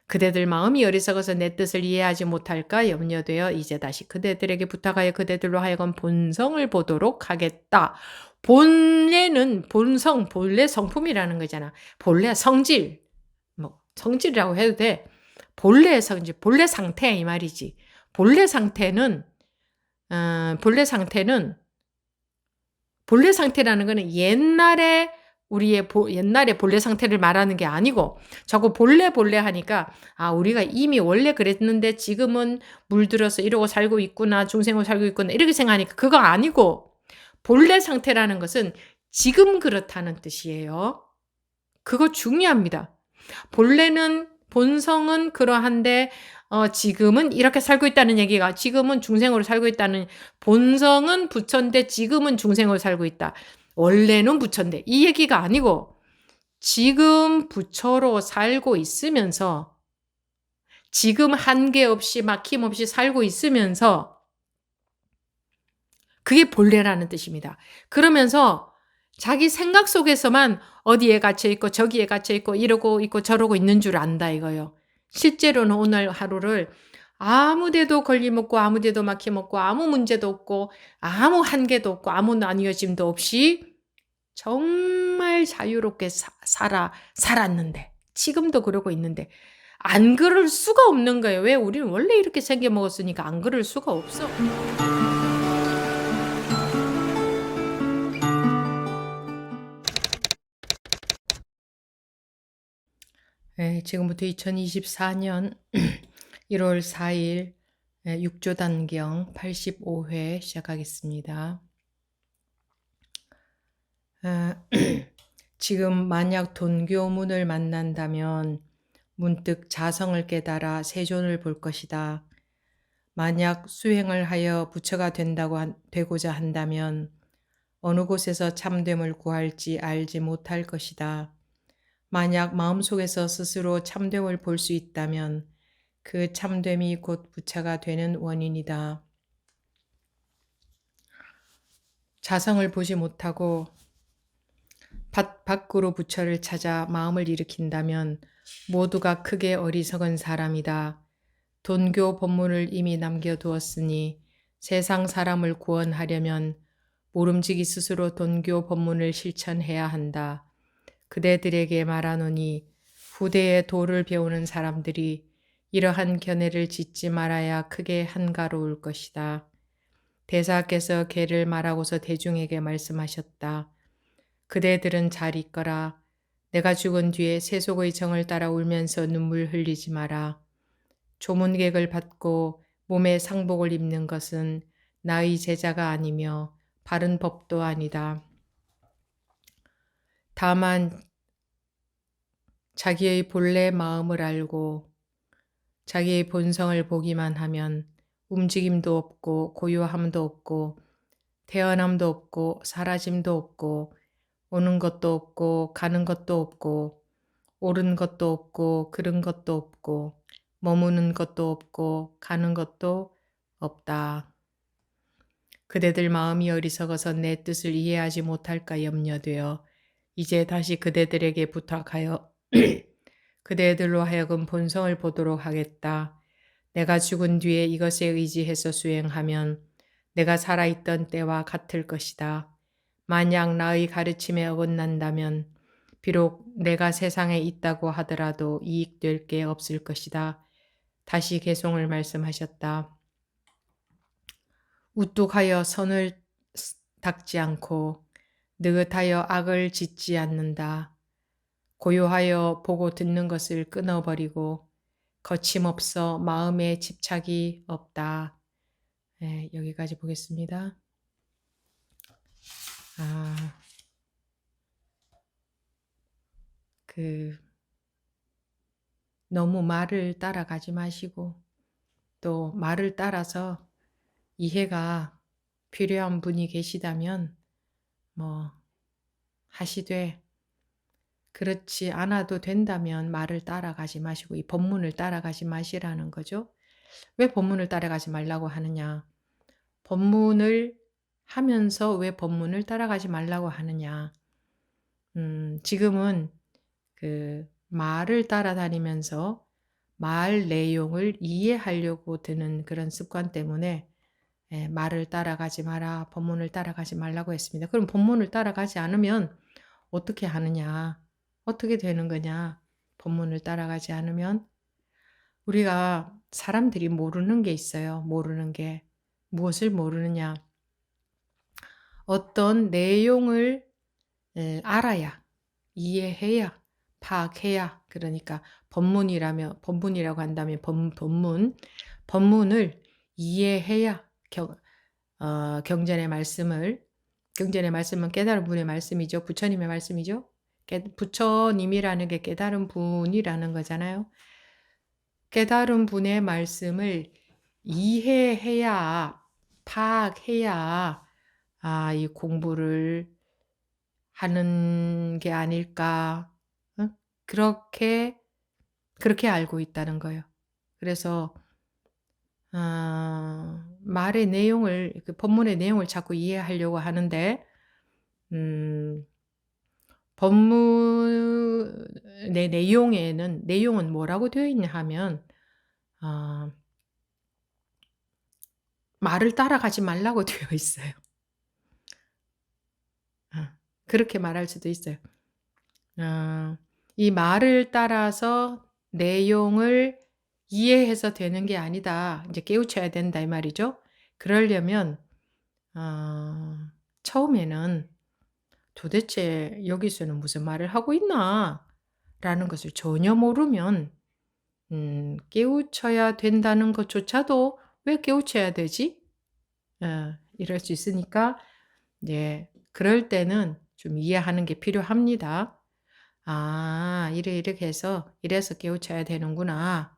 그대들 마음이 어리석어서 내 뜻을 이해하지 못할까 염려되어 이제 다시 그대들에게 부탁하여 그대들로 하여금 본성을 보도록 하겠다. 본래는 본성, 본래 성품이라는 거잖아. 본래 성질, 뭐 성질이라고 해도 돼. 본래 성질, 본래 상태 이 말이지. 본래 상태는 본래 상태는 본래 상태라는 거는 옛날에 우리의 옛날의 본래 상태를 말하는 게 아니고 자꾸 본래 하니까 우리가 이미 원래 그랬는데 지금은 물들어서 이러고 살고 있구나. 중생으로 살고 있구나. 이렇게 생각하니까 그거 아니고 본래 상태라는 것은 지금 그렇다는 뜻이에요. 그거 중요합니다. 본래는 본성은 그러한데 지금은 이렇게 살고 있다는 얘기가 지금은 중생으로 살고 있다는 본성은 부처인데 지금은 중생으로 살고 있다. 원래는 부처인데 이 얘기가 아니고 지금 부처로 살고 있으면서 지금 한계 없이 막힘 없이 살고 있으면서 그게 본래라는 뜻입니다. 그러면서 자기 생각 속에서만 어디에 갇혀 있고 저기에 갇혀 있고 이러고 있고 저러고 있는 줄 안다 이거요. 실제로는 오늘 하루를 아무 데도 걸림없고 아무 데도 막힘없고 아무 문제도 없고 아무 한계도 없고 아무 나뉘어짐도 없이 정말 자유롭게 살았는데 지금도 그러고 있는데 안 그럴 수가 없는 거예요. 왜? 우리는 원래 이렇게 생겨 먹었으니까 안 그럴 수가 없어. 네, 지금부터 2024년 1월 4일 6조 단경 85회 시작하겠습니다. 지금 만약 돈교문을 만난다면 문득 자성을 깨달아 세존을 볼 것이다. 만약 수행을 하여 부처가 되고자 한다면 어느 곳에서 참됨을 구할지 알지 못할 것이다. 만약 마음속에서 스스로 참됨을 볼 수 있다면 그 참됨이 곧 부처가 되는 원인이다. 자성을 보지 못하고 밖으로 부처를 찾아 마음을 일으킨다면 모두가 크게 어리석은 사람이다. 돈교 법문을 이미 남겨두었으니 세상 사람을 구원하려면 모름지기 스스로 돈교 법문을 실천해야 한다. 그대들에게 말하노니 후대에 도를 배우는 사람들이 이러한 견해를 짓지 말아야 크게 한가로울 것이다. 대사께서 개를 말하고서 대중에게 말씀하셨다. 그대들은 잘 있거라. 내가 죽은 뒤에 세속의 정을 따라 울면서 눈물 흘리지 마라. 조문객을 받고 몸에 상복을 입는 것은 나의 제자가 아니며 바른 법도 아니다. 다만 자기의 본래 마음을 알고 자기의 본성을 보기만 하면 움직임도 없고 고요함도 없고 태어남도 없고 사라짐도 없고 오는 것도 없고 가는 것도 없고 옳은 것도 없고 그른 것도 없고 머무는 것도 없고 가는 것도 없다. 그대들 마음이 어리석어서 내 뜻을 이해하지 못할까 염려되어 이제 다시 그대들에게 부탁하여 그대들로 하여금 본성을 보도록 하겠다. 내가 죽은 뒤에 이것에 의지해서 수행하면 내가 살아있던 때와 같을 것이다. 만약 나의 가르침에 어긋난다면 비록 내가 세상에 있다고 하더라도 이익될 게 없을 것이다. 다시 개송을 말씀하셨다. 우뚝하여 선을 닦지 않고 느긋하여 악을 짓지 않는다. 고요하여 보고 듣는 것을 끊어버리고 거침없어 마음에 집착이 없다. 네, 여기까지 보겠습니다. 너무 말을 따라가지 마시고 또 말을 따라서 이해가 필요한 분이 계시다면 하시되 그렇지 않아도 된다면 말을 따라가지 마시고 이 법문을 따라가지 마시라는 거죠. 왜 법문을 따라가지 말라고 하느냐? 법문을 하면서 왜 법문을 따라가지 말라고 하느냐? 지금은 말을 따라다니면서 말 내용을 이해하려고 드는 그런 습관 때문에 말을 따라가지 마라, 본문을 따라가지 말라고 했습니다. 그럼 본문을 따라가지 않으면 어떻게 하느냐? 어떻게 되는 거냐? 본문을 따라가지 않으면 우리가 사람들이 모르는 게 있어요. 모르는 게. 무엇을 모르느냐? 어떤 내용을 알아야, 이해해야, 파악해야, 그러니까 본문이라고 한다면 본문을 이해해야 경전의 말씀은 깨달은 분의 말씀이죠. 부처님의 말씀이죠. 부처님이라는 게 깨달은 분이라는 거잖아요. 깨달은 분의 말씀을 이해해야, 파악해야, 이 공부를 하는 게 아닐까. 응? 그렇게 알고 있다는 거예요. 그래서 말의 내용을, 본문의 내용을 자꾸 이해하려고 하는데 본문의 내용은 뭐라고 되어 있냐 하면 말을 따라가지 말라고 되어 있어요. 그렇게 말할 수도 있어요. 이 말을 따라서 내용을 이해해서 되는 게 아니다. 이제 깨우쳐야 된다 이 말이죠. 그러려면 처음에는 도대체 여기서는 무슨 말을 하고 있나 라는 것을 전혀 모르면 깨우쳐야 된다는 것조차도 왜 깨우쳐야 되지? 이럴 수 있으니까 그럴 때는 좀 이해하는 게 필요합니다. 이렇게 해서 이래서 깨우쳐야 되는구나.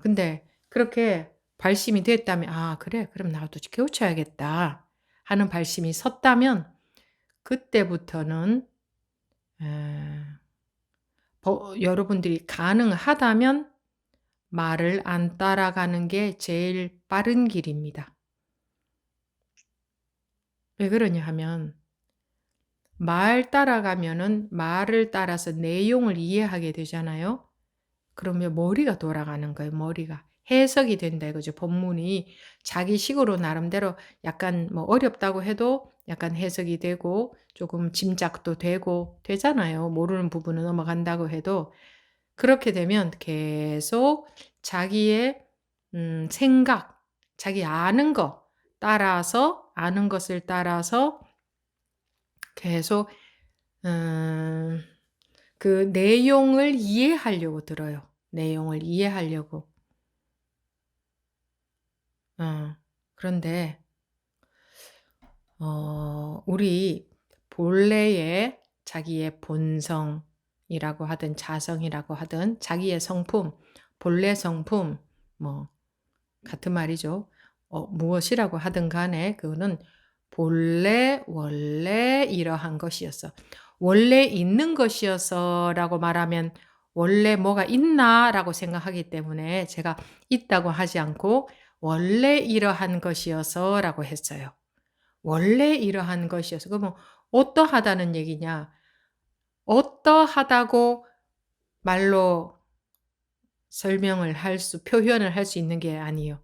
근데 그렇게 발심이 됐다면 그래 그럼 나도 깨우쳐야겠다 하는 발심이 섰다면 그때부터는 여러분들이 가능하다면 말을 안 따라가는 게 제일 빠른 길입니다. 왜 그러냐 하면 말 따라가면은 말을 따라서 내용을 이해하게 되잖아요. 그러면 머리가 돌아가는 거예요. 머리가 해석이 된다 이거죠. 본문이 자기 식으로 나름대로 약간 뭐 어렵다고 해도 약간 해석이 되고 조금 짐작도 되고 되잖아요. 모르는 부분은 넘어간다고 해도 그렇게 되면 계속 자기의 생각, 자기 아는 것을 따라서 계속 그 내용을 이해하려고 들어요. 내용을 이해하려고. 그런데 우리 본래의 자기의 본성이라고 하든 자성이라고 하든 자기의 성품, 본래 성품 뭐 같은 말이죠. 무엇이라고 하든 간에 그거는 본래 원래 이러한 것이었어. 원래 있는 것이어서라고 말하면 원래 뭐가 있나라고 생각하기 때문에 제가 있다고 하지 않고 원래 이러한 것이어서라고 했어요. 원래 이러한 것이어서. 그러면 어떠하다는 얘기냐? 어떠하다고 말로 표현을 할 수 있는 게 아니에요.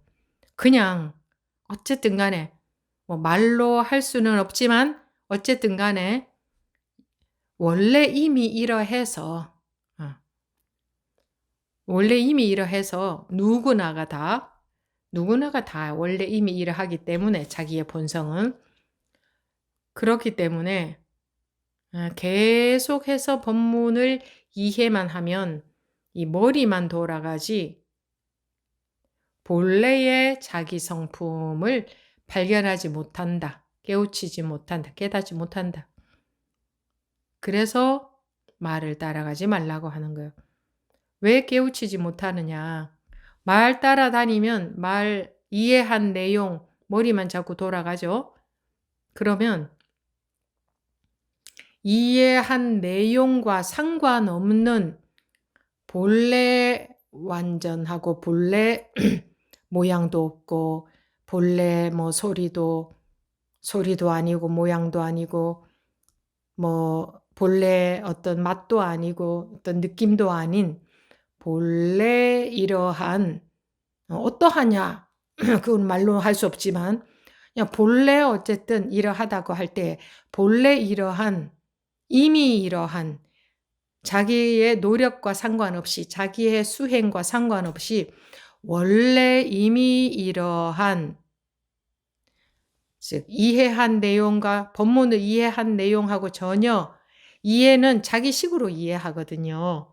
그냥 어쨌든 간에 뭐 말로 할 수는 없지만 어쨌든 간에 원래 이미 이러해서 누구나가 다 원래 이미 이러하기 때문에 자기의 본성은 그렇기 때문에 계속해서 본문을 이해만 하면 이 머리만 돌아가지 본래의 자기 성품을 발견하지 못한다. 깨우치지 못한다. 깨닫지 못한다. 그래서 말을 따라가지 말라고 하는 거예요. 왜 깨우치지 못하느냐? 말 따라다니면 말 이해한 내용 머리만 자꾸 돌아가죠. 그러면 이해한 내용과 상관없는 본래 완전하고 본래 모양도 없고 본래 뭐 소리도 아니고 모양도 아니고 뭐 본래 어떤 맛도 아니고 어떤 느낌도 아닌 본래 이러한 어떠하냐 그건 말로 할 수 없지만 그냥 본래 어쨌든 이러하다고 할 때 본래 이러한 이미 이러한 자기의 노력과 상관없이 자기의 수행과 상관없이 원래 이미 이러한 즉 이해한 내용과 법문을 이해한 내용하고 전혀 이해는 자기식으로 이해하거든요.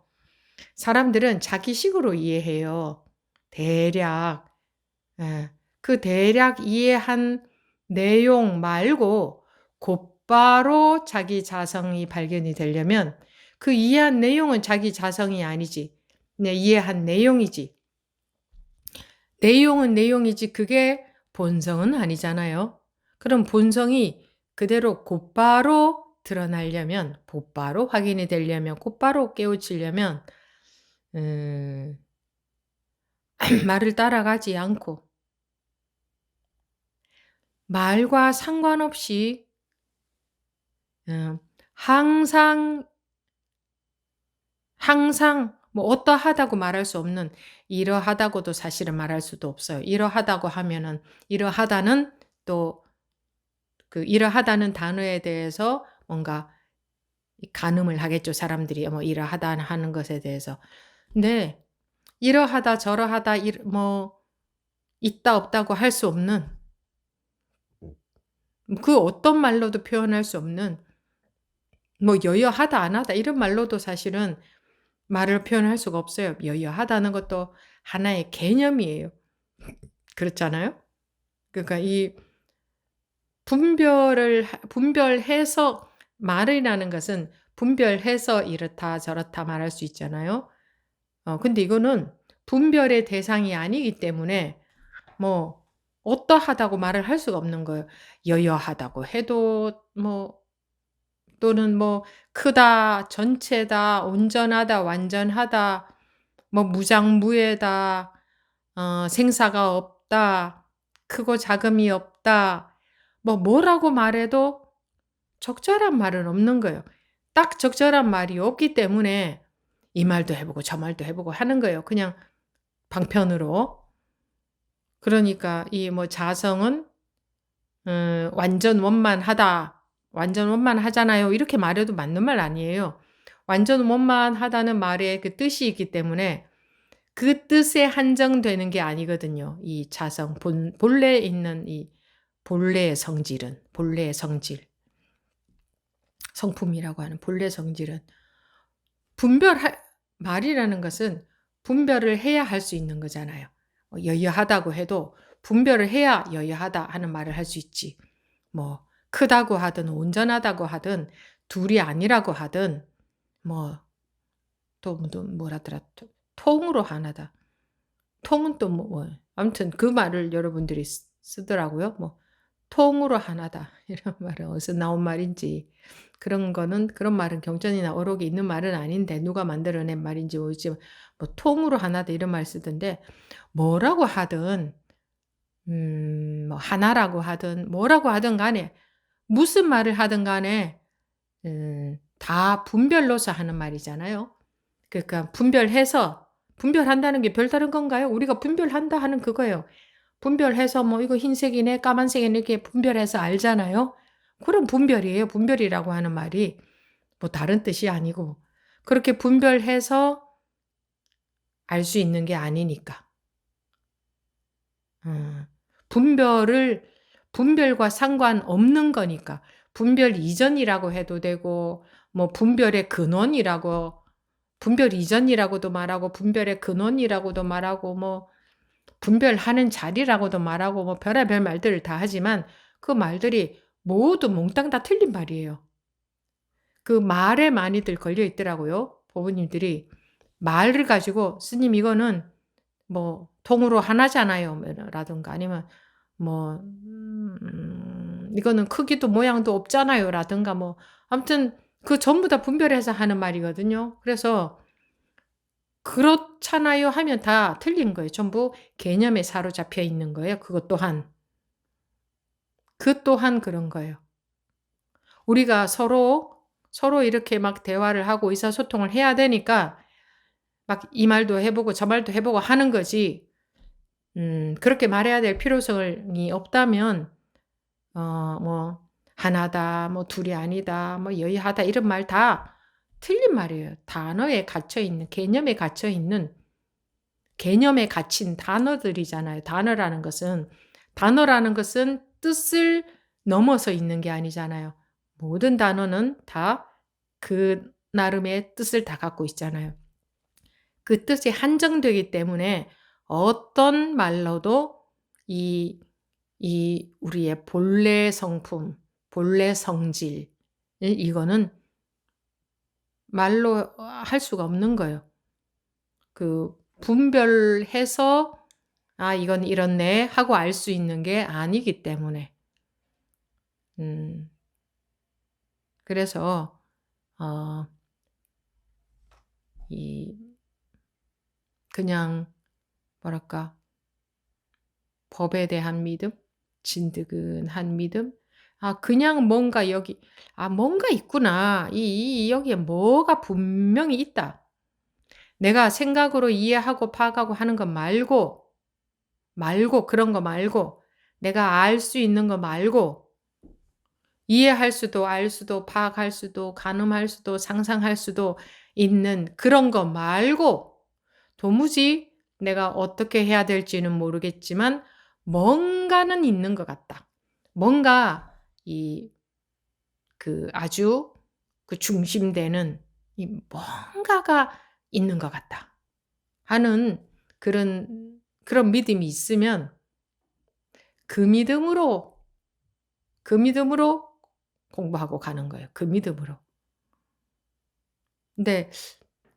사람들은 자기식으로 이해해요. 대략. 예. 그 대략 이해한 내용 말고 곧바로 자기 자성이 발견이 되려면 그 이해한 내용은 자기 자성이 아니지. 그냥 이해한 내용이지. 내용은 내용이지 그게 본성은 아니잖아요. 그럼 본성이 그대로 곧바로 드러나려면 곧바로 확인이 되려면 곧바로 깨우치려면 말을 따라가지 않고 말과 상관없이 항상 뭐 어떠하다고 말할 수 없는 이러하다고도 사실은 말할 수도 없어요. 이러하다고 하면은 이러하다는 또 그 이러하다는 단어에 대해서 뭔가 가늠을 하겠죠. 사람들이 뭐 이러하다 하는 것에 대해서. 근데 이러하다 저러하다 뭐 있다 없다고 할 수 없는 그 어떤 말로도 표현할 수 없는 뭐 여여하다 안 하다 이런 말로도 사실은 말을 표현할 수가 없어요. 여여하다는 것도 하나의 개념이에요. 그렇잖아요? 그러니까 이 분별해서 말이라는 것은 분별해서 이렇다 저렇다 말할 수 있잖아요. 근데 이거는 분별의 대상이 아니기 때문에 뭐 어떠하다고 말을 할 수가 없는 거예요. 여여하다고 해도 뭐 또는 뭐 크다, 전체다, 온전하다, 완전하다, 뭐 무장무예다, 생사가 없다, 크고 작음이 없다. 뭐라고 말해도 적절한 말은 없는 거예요. 딱 적절한 말이 없기 때문에 이 말도 해보고 저 말도 해보고 하는 거예요. 그냥 방편으로. 그러니까 이 뭐 자성은 완전 원만하다. 완전 원만하잖아요. 이렇게 말해도 맞는 말 아니에요. 완전 원만하다는 말의 그 뜻이 있기 때문에 그 뜻에 한정되는 게 아니거든요. 이 자성 본래에 있는 이 본래의 성질은 본래의 성질 성품이라고 하는 본래 성질은 말이라는 것은 분별을 해야 할 수 있는 거잖아요. 여여하다고 해도 분별을 해야 여여하다 하는 말을 할 수 있지. 뭐 크다고 하든 온전하다고 하든 둘이 아니라고 하든 뭐 또 뭐라더라 통으로 하나다. 통은 또 뭐 아무튼 그 말을 여러분들이 쓰더라고요. 뭐 통으로 하나다 이런 말은 어디서 나온 말인지 그런 말은 경전이나 어록에 있는 말은 아닌데 누가 만들어낸 말인지 모르지만 뭐 통으로 하나다 이런 말 쓰던데 뭐라고 하든 뭐 하나라고 하든 뭐라고 하든 간에 무슨 말을 하든 간에 다 분별로서 하는 말이잖아요. 그러니까 분별한다는 게 별다른 건가요? 우리가 분별한다 하는 그거예요. 분별해서 뭐 이거 흰색이네 까만색이네 이렇게 분별해서 알잖아요. 그런 분별이에요. 분별이라고 하는 말이 뭐 다른 뜻이 아니고 그렇게 분별해서 알 수 있는 게 아니니까. 분별과 상관없는 거니까 분별 이전이라고 해도 되고 뭐 분별의 근원이라고 분별 이전이라고도 말하고 분별의 근원이라고도 말하고 뭐 분별하는 자리라고도 말하고 뭐 별의별 말들을 다 하지만 그 말들이 모두 몽땅 다 틀린 말이에요. 그 말에 많이들 걸려 있더라고요. 보부님들이 말을 가지고 스님 이거는 뭐 통으로 하나잖아요. 라든가 아니면 뭐 이거는 크기도 모양도 없잖아요. 라든가 뭐 아무튼 그 전부 다 분별해서 하는 말이거든요. 그래서 그렇잖아요 하면 다 틀린 거예요. 전부 개념에 사로잡혀 있는 거예요. 그것 또한. 그 또한 그런 거예요. 우리가 서로 이렇게 막 대화를 하고 의사소통을 해야 되니까 막 이 말도 해보고 저 말도 해보고 하는 거지. 그렇게 말해야 될 필요성이 없다면 뭐 하나다, 뭐 둘이 아니다, 뭐 여의하다 이런 말 다 틀린 말이에요. 단어에 갇혀 있는, 개념에 갇혀 있는, 개념에 갇힌 단어들이잖아요. 단어라는 것은 뜻을 넘어서 있는 게 아니잖아요. 모든 단어는 다 그 나름의 뜻을 다 갖고 있잖아요. 그 뜻이 한정되기 때문에 어떤 말로도 이 우리의 본래 성품, 본래 성질, 이거는 말로 할 수가 없는 거예요. 그 분별해서 아, 이건 이렇네 하고 알 수 있는 게 아니기 때문에. 그래서, 어, 이, 그냥, 뭐랄까, 법에 대한 믿음, 진득한 믿음, 아, 그냥 뭔가 뭔가 있구나. 여기에 뭐가 분명히 있다. 내가 생각으로 이해하고 파악하고 하는 거 그런 거 말고, 내가 알 수 있는 거 말고, 이해할 수도, 알 수도, 파악할 수도, 가늠할 수도, 상상할 수도 있는 그런 거 말고, 도무지 내가 어떻게 해야 될지는 모르겠지만, 뭔가는 있는 것 같다. 뭔가, 아주 중심되는 뭔가가 있는 것 같다. 하는 그런 믿음이 있으면 그 믿음으로 공부하고 가는 거예요. 그 믿음으로. 근데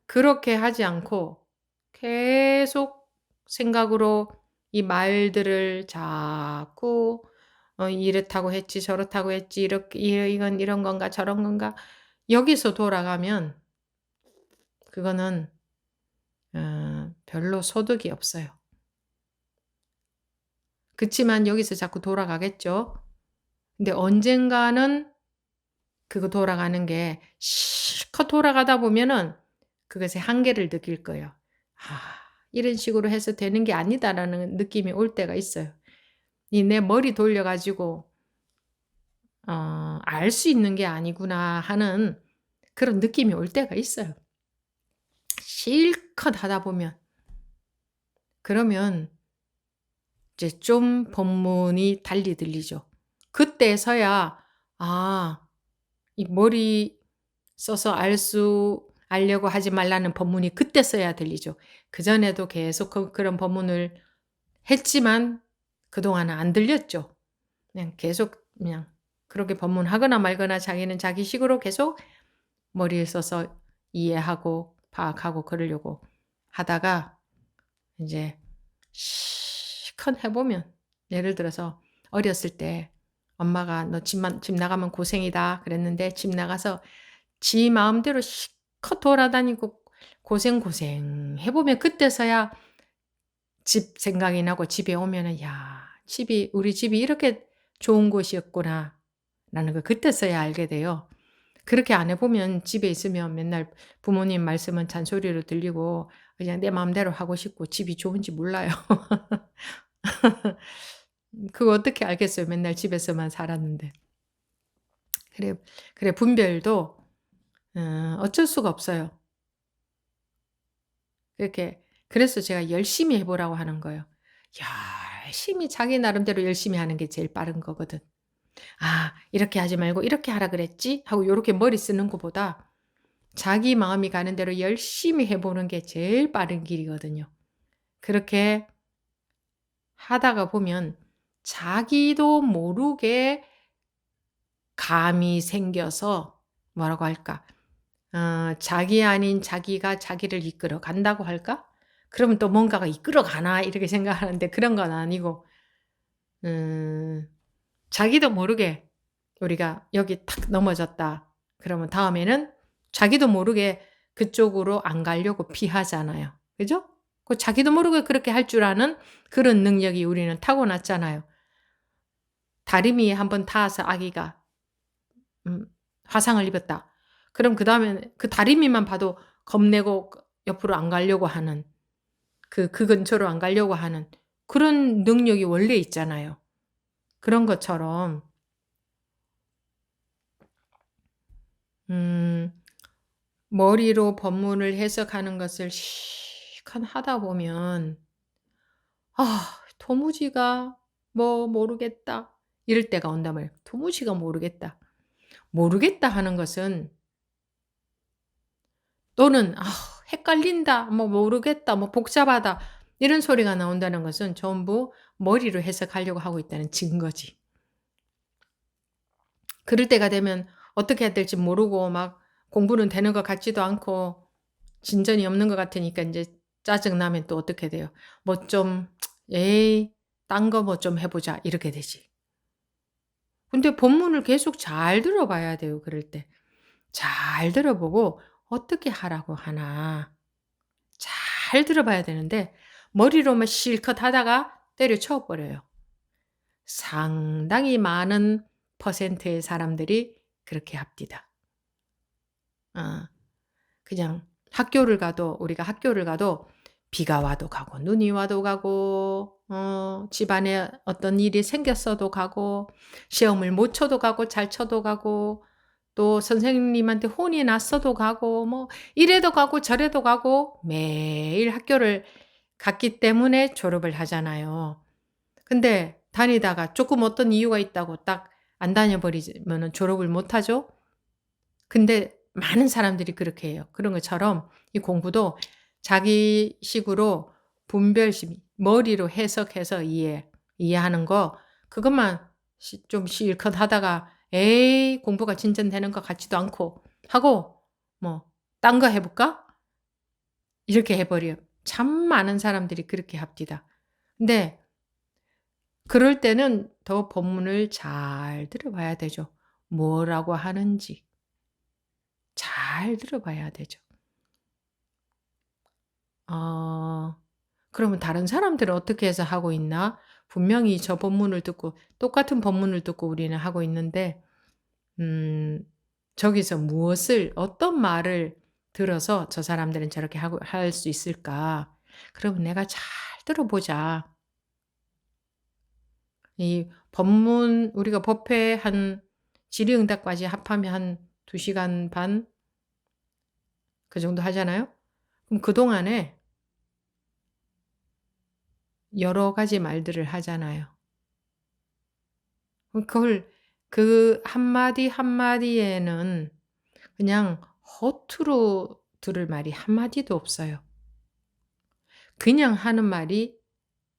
그렇게 하지 않고 계속 생각으로 이 말들을 자꾸 이렇다고 했지 저렇다고 했지 이건 이런 건가 저런 건가 여기서 돌아가면 그거는 별로 소득이 없어요. 그치만 여기서 자꾸 돌아가겠죠. 근데 언젠가는 그거 돌아가는 게 실컷 돌아가다 보면은 그것의 한계를 느낄 거예요. '아 이런 식으로 해서 되는 게 아니다.'라는 느낌이 올 때가 있어요. 이 내 머리 돌려 가지고 '알 수 있는 게 아니구나.' 하는 그런 느낌이 올 때가 있어요. 실컷 하다 보면. 그러면 이제 좀 법문이 달리 들리죠. 그때서야 '아 이 머리 써서 알려고 하지 말라는 법문이 그때 써야 들리죠. 그전에도 계속 그런 법문을 했지만 그동안은 안 들렸죠. 그냥 계속 그냥 그렇게 법문하거나 말거나 자기는 자기 식으로 계속 머리를 써서 이해하고 파악하고 그러려고 하다가 이제 실컷 해 보면 예를 들어서 어렸을 때 엄마가 "너 집 나가면 고생이다." 그랬는데 집 나가서 지 마음대로 실컷 돌아다니고 고생 해 보면 그때서야 집 생각이 나고 집에 오면은 '야 우리 집이 이렇게 좋은 곳이었구나.'라는 걸 그때서야 알게 돼요. 그렇게 안 해 보면 집에 있으면 맨날 부모님 말씀은 잔소리로 들리고 그냥 내 마음대로 하고 싶고 집이 좋은지 몰라요. 그거 어떻게 알겠어요. 맨날 집에서만 살았는데. 그래 분별도 어쩔 수가 없어요. 그래서 제가 열심히 해 보라고 하는 거예요. 열심히 자기 나름대로 열심히 하는 게 제일 빠른 거거든. '아 이렇게 하지 말고 이렇게 하라 그랬지?' 하고 요렇게 머리 쓰는 것보다 자기 마음이 가는 대로 열심히 해 보는 게 제일 빠른 길이거든요. 그렇게 하다가 보면 자기도 모르게 감이 생겨서 뭐라고 할까? 자기 아닌 자기가 자기를 이끌어 간다고 할까? 그러면 또 뭔가가 '이끌어 가나?' 이렇게 생각하는데 그런 건 아니고 음 자기도 모르게 우리가 여기 탁 넘어졌다. 그러면 다음에는 자기도 모르게 그쪽으로 안 가려고 피하잖아요. 그죠? 자기도 모르게 그렇게 할 줄 아는 그런 능력이 우리는 타고났잖아요. 다리미에 한번 닿아서 아기가 음 화상을 입었다. 그럼 그다음에는 그 다리미만 봐도 겁내고 옆으로 안 가려고 하는 그 근처로 안 가려고 하는 그런 능력이 원래 있잖아요. 그런 것처럼 음 머리로 법문을 해석하는 것을 실컷 하다 보면 '아 도무지가 뭐 모르겠다.' 이럴 때가 온단 말이에요. 도무지가 모르겠다. 모르겠다 하는 것은 또는 '아 헷갈린다.' 뭐 '모르겠다.' 뭐 '복잡하다.' 이런 소리가 나온다는 것은 전부 머리로 해석하려고 하고 있다는 증거지. 그럴 때가 되면 어떻게 해야 될지 모르고 막 공부는 되는 것 같지도 않고 진전이 없는 것 같으니까 인제 짜증 나면 또 어떻게 돼요? 뭐 좀 '에이 딴 거 뭐 좀 해 보자.' 이렇게 되지. 근데 본문을 계속 잘 들어 봐야 돼요 그럴 때. 잘 들어 보고 어떻게 하라고 하나 잘 들어 봐야 되는데 머리로만 실컷 하다가 때려쳐 버려요. 상당히 많은 퍼센트의 사람들이 그렇게 합디다. 어. 그냥 학교를 가도 우리가 학교를 가도 비가 와도 가고 눈이 와도 가고 집안에 어떤 일이 생겼어도 가고 시험을 못 쳐도 가고 잘 쳐도 가고 또 선생님한테 혼이 났어도 가고 뭐 이래도 가고 저래도 가고 매일 학교를 갔기 때문에 졸업을 하잖아요. 근데 다니다가 쪼끔 어떤 이유가 있다고 딱 안 다녀 버리면은 졸업을 못 하죠? 근데 많은 사람들이 그렇게 해요. 그런 것처럼 이 공부도 자기식으로 분별심 머리로 해석해서 이해하는 거 그것만 좀 실컷 하다가 '에이 공부가 진전되는 것 같지도 않고.' 하고 뭐 '딴 거 해 볼까?' 이렇게 해 버려요. 참 많은 사람들이 그렇게 합디다. 근데 그럴 때는 더 본문을 잘 들어 봐야 되죠. 뭐라고 하는지 잘 들어 봐야 되죠. 어 그러면 '다른 사람들은 어떻게 해서 하고 있나?' 분명히 저 본문을 듣고 똑같은 본문을 듣고 우리는 하고 있는데 저기서 무엇을 어떤 말을 들어서 '저 사람들은 저렇게 하고 할 수 있을까?' 그러면 '내가 잘 들어 보자.' 이 법문 우리가 법회 한 질의응답까지 합하면 한 2 시간 반 그 정도 하잖아요. 그럼 그동안에 여러 가지 말들을 하잖아요. 그걸 그 한마디 한마디에는 그냥 허투루 들을 말이 한마디도 없어요. 그냥 하는 말이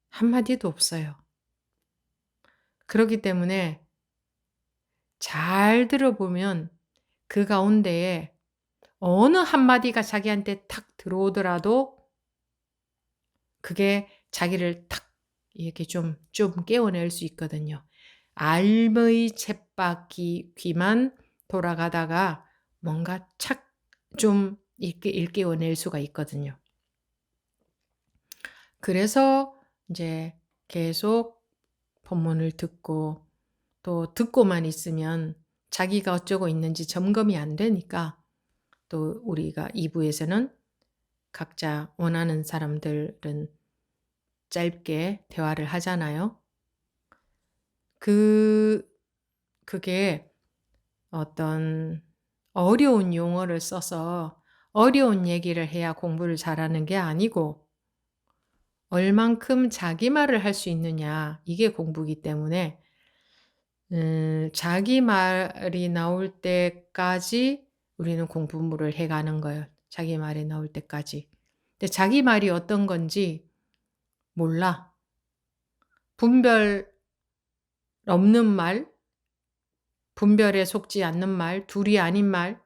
한마디도 없어요. 그렇기 때문에 잘 들어보면 그 가운데에 어느 한마디가 자기한테 탁 들어오더라도 그게 자기를 탁 이렇게 좀 깨워낼 수 있거든요. 알의 쳇바퀴 귀만 돌아가다가 뭔가 착 좀 일깨워낼 수가 있거든요. 그래서 인제 계속 법문을 듣고 또 듣고만 있으면 자기가 어쩌고 있는지 점검이 안 되니까 또 우리가 2 부에서는 각자 원하는 사람들은 짧게 대화를 하잖아요. 그 그게 어떤 어려운 용어를 써서 어려운 얘기를 해야 공부를 잘하는 게 아니고 얼만큼 자기 말을 할 수 있느냐 이게 공부이기 때문에 자기 말이 나올 때까지 우리는 공부를 해 가는 거예요, 자기 말이 나올 때까지. 근데 자기 말이 어떤 건지 몰라. 분별 없는 말, 분별에 속지 않는 말, 둘이 아닌 말,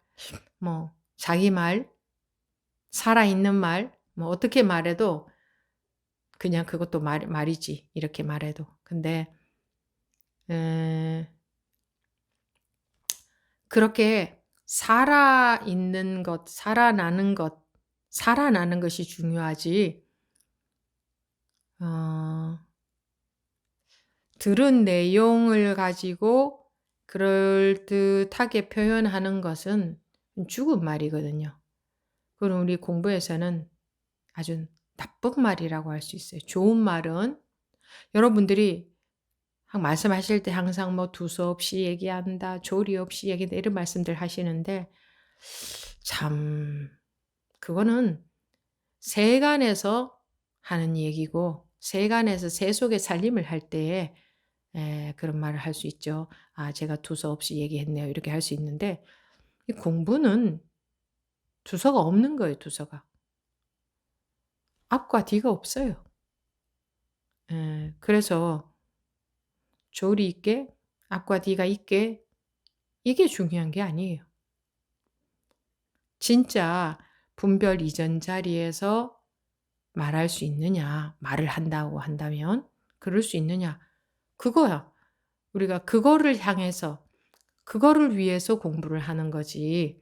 뭐 자기 말, 살아있는 말, 뭐 어떻게 말해도 그냥 그것도 말이지 이렇게 말해도. 근데 에 그렇게 살아있는 것, 살아나는 것이 중요하지 어 들은 내용을 가지고 그럴듯하게 표현하는 것은 죽은 말이거든요. 그럼 우리 공부에서는 아주 나쁜 말이라고 할 수 있어요. 좋은 말은 여러분들이 말씀하실 때 항상 뭐 두서없이 얘기한다, 조리 없이 얘기한다 이런 말씀들 하시는데 참 그거는 세간에서 하는 얘기고 세간에서 세 속의 살림을 할 때에 그런 말을 할 수 있죠. "아 제가 두서없이 얘기했네요." 이렇게 할 수 있는데 이 공부는 두서가 없는 거예요, 두서가. 앞과 뒤가 없어요. 그래서 조리 있게 앞과 뒤가 있게 이게 중요한 게 아니에요. 진짜 분별 이전 자리에서 말할 수 있느냐, 말을 한다고 한다면 그럴 수 있느냐, 그거야. 우리가 그거를 향해서 그거를 위해서 공부를 하는 거지.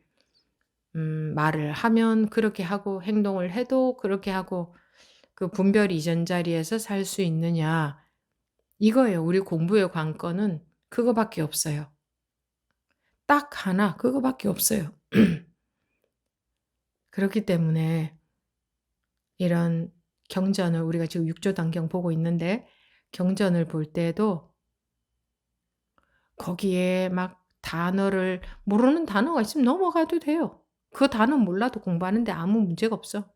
말을 하면 그렇게 하고 행동을 해도 그렇게 하고 그 분별 이전 자리에서 살 수 있느냐, 이거예요. 우리 공부의 관건은 그거밖에 없어요. 딱 하나 그거밖에 없어요. 그렇기 때문에 이런 경전을 우리가 지금 육조단경 보고 있는데 경전을 볼 때에도 거기에 막 단어를 모르는 단어가 있으면 넘어가도 돼요. 그 단어 몰라도 공부하는데 아무 문제가 없어.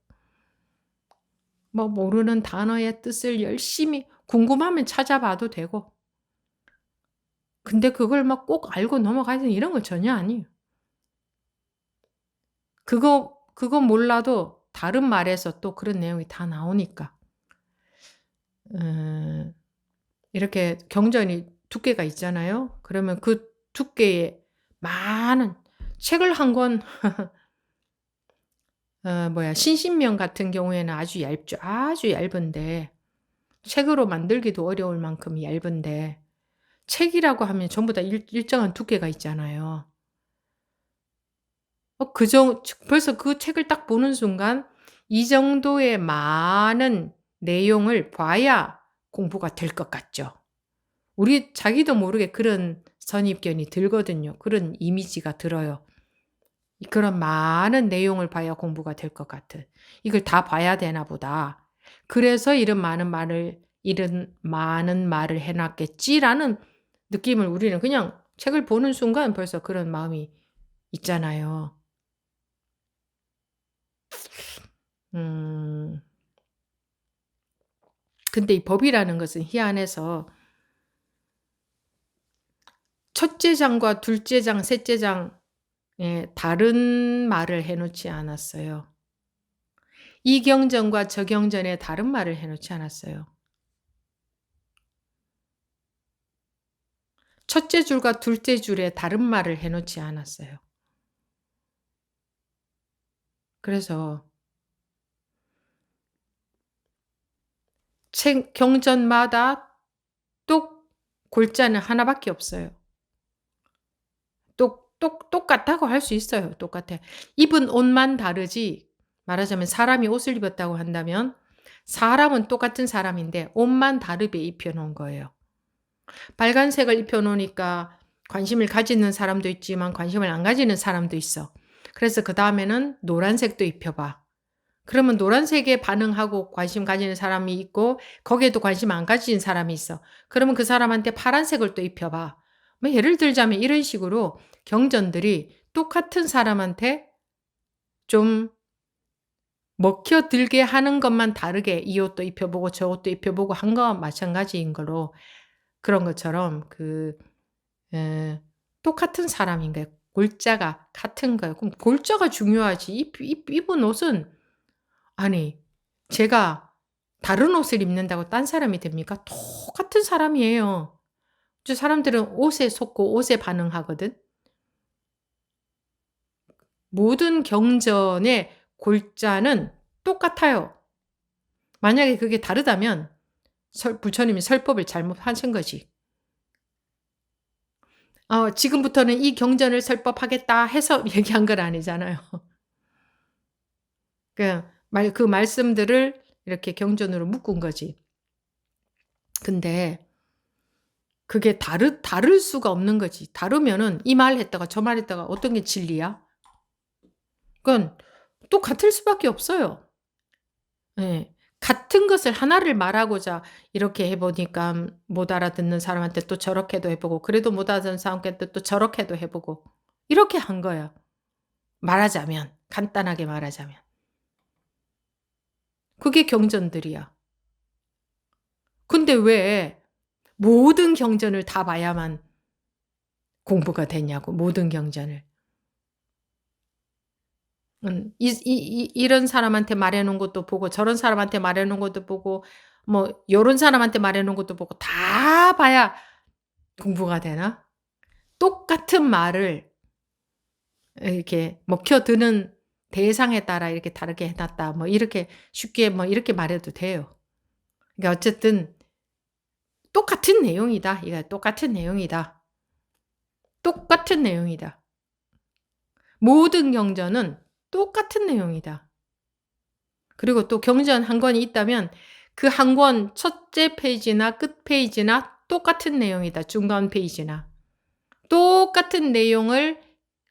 뭐 모르는 단어의 뜻을 열심히 궁금하면 찾아봐도 되고. 근데 그걸 막 꼭 알고 넘어가야 되는 이런 건 전혀 아니에요. 그거 몰라도 다른 말에서 또 그런 내용이 다 나오니까. 음 이렇게 경전이 두께가 있잖아요. 그러면 그 두께에 많은 책을 한 권 신신명 같은 경우에는 아주 얇죠. 아주 얇은데 책으로 만들기도 어려울 만큼 얇은데 책이라고 하면 전부 다 일정한 두께가 있잖아요. 벌써 그 책을 딱 보는 순간 이 정도의 많은 내용을 봐야 공부가 될 것 같죠. 우리 자기도 모르게 그런 선입견이 들거든요. 그런 이미지가 들어요. 그런 많은 내용을 봐야 공부가 될 것 같은. '이걸 다 봐야 되나 보다. 그래서 이런 많은 말을 해 놨겠지.'라는 느낌을 우리는 그냥 책을 보는 순간 벌써 그런 마음이 있잖아요. 음. 근데 이 법이라는 것은 희한해서 첫째 장과 둘째 장, 셋째 장에 다른 말을 해 놓지 않았어요. 이 경전과 저 경전에 다른 말을 해 놓지 않았어요. 첫째 줄과 둘째 줄에 다른 말을 해 놓지 않았어요. 그래서 책 경전마다 똑 골자는 하나밖에 없어요. 똑같다고 할 수 있어요. 똑같아. 입은 옷만 다르지 말하자면 사람이 옷을 입었다고 한다면 사람은 똑같은 사람인데 옷만 다르게 입혀 놓은 거예요. 빨간색을 입혀 놓으니까 관심을 가지는 사람도 있지만 관심을 안 가지는 사람도 있어. 그래서 그다음에는 노란색도 입혀 봐. 그러면 노란색에 반응하고 관심 가지는 사람이 있고 거기에도 관심 안 가지는 사람이 있어. 그러면 그 사람한테 파란색을 또 입혀 봐. 뭐 예를 들자면 이런 식으로 경전들이 똑같은 사람한테 좀 먹혀들게 하는 것만 다르게 이 옷도 입혀 보고 저 옷도 입혀 보고 한 거와 마찬가지인 거로 그런 것처럼 에 똑같은 사람인 거예요. 골자가 같은 거예요. 그럼 골자가 중요하지 입은 옷은 아니 제가 다른 옷을 입는다고 딴 사람이 됩니까? 똑같은 사람이에요. 사람들은 옷에 속고 옷에 반응하거든. 모든 경전의 골자는 똑같아요. 만약에 그게 다르다면 부처님이 설법을 잘못하신 거지. 지금부터는 이 경전을 설법하겠다 해서 얘기한 건 아니잖아요. 그 말씀들을 이렇게 경전으로 묶은 거지. 근데 그게 다를 수가 없는 거지. 다르면은 이 말 했다가 저 말 했다가 어떤 게 진리야? 그건 똑같을 수밖에 없어요. 예. 같은 것을 하나를 말하고자 이렇게 해 보니까 못 알아듣는 사람한테 또 저렇게도 해 보고, 그래도 못 알아듣는 사람한테 또 저렇게도 해 보고, 이렇게 한 거예요. 말하자면, 간단하게 말하자면. 그게 경전들이야. 근데 왜 모든 경전을 다 봐야만 공부가 되냐고, 모든 경전을. 이런 사람한테 말해 놓은 것도 보고 저런 사람한테 말해 놓은 것도 보고 뭐 요런 사람한테 말해 놓은 것도 보고 다 봐야 공부가 되나? 똑같은 말을 이렇게 먹혀드는 대상에 따라 이렇게 다르게 해 놨다. 뭐 이렇게 쉽게 뭐 이렇게 말해도 돼요. 그러니까 어쨌든 똑같은 내용이다. 이거 똑같은 내용이다. 똑같은 내용이다. 모든 경전은 똑같은 내용이다. 그리고 또 경전 한 권이 있다면 그 한 권 첫째 페이지나 끝 페이지나 똑같은 내용이다. 중간 페이지나. 똑같은 내용을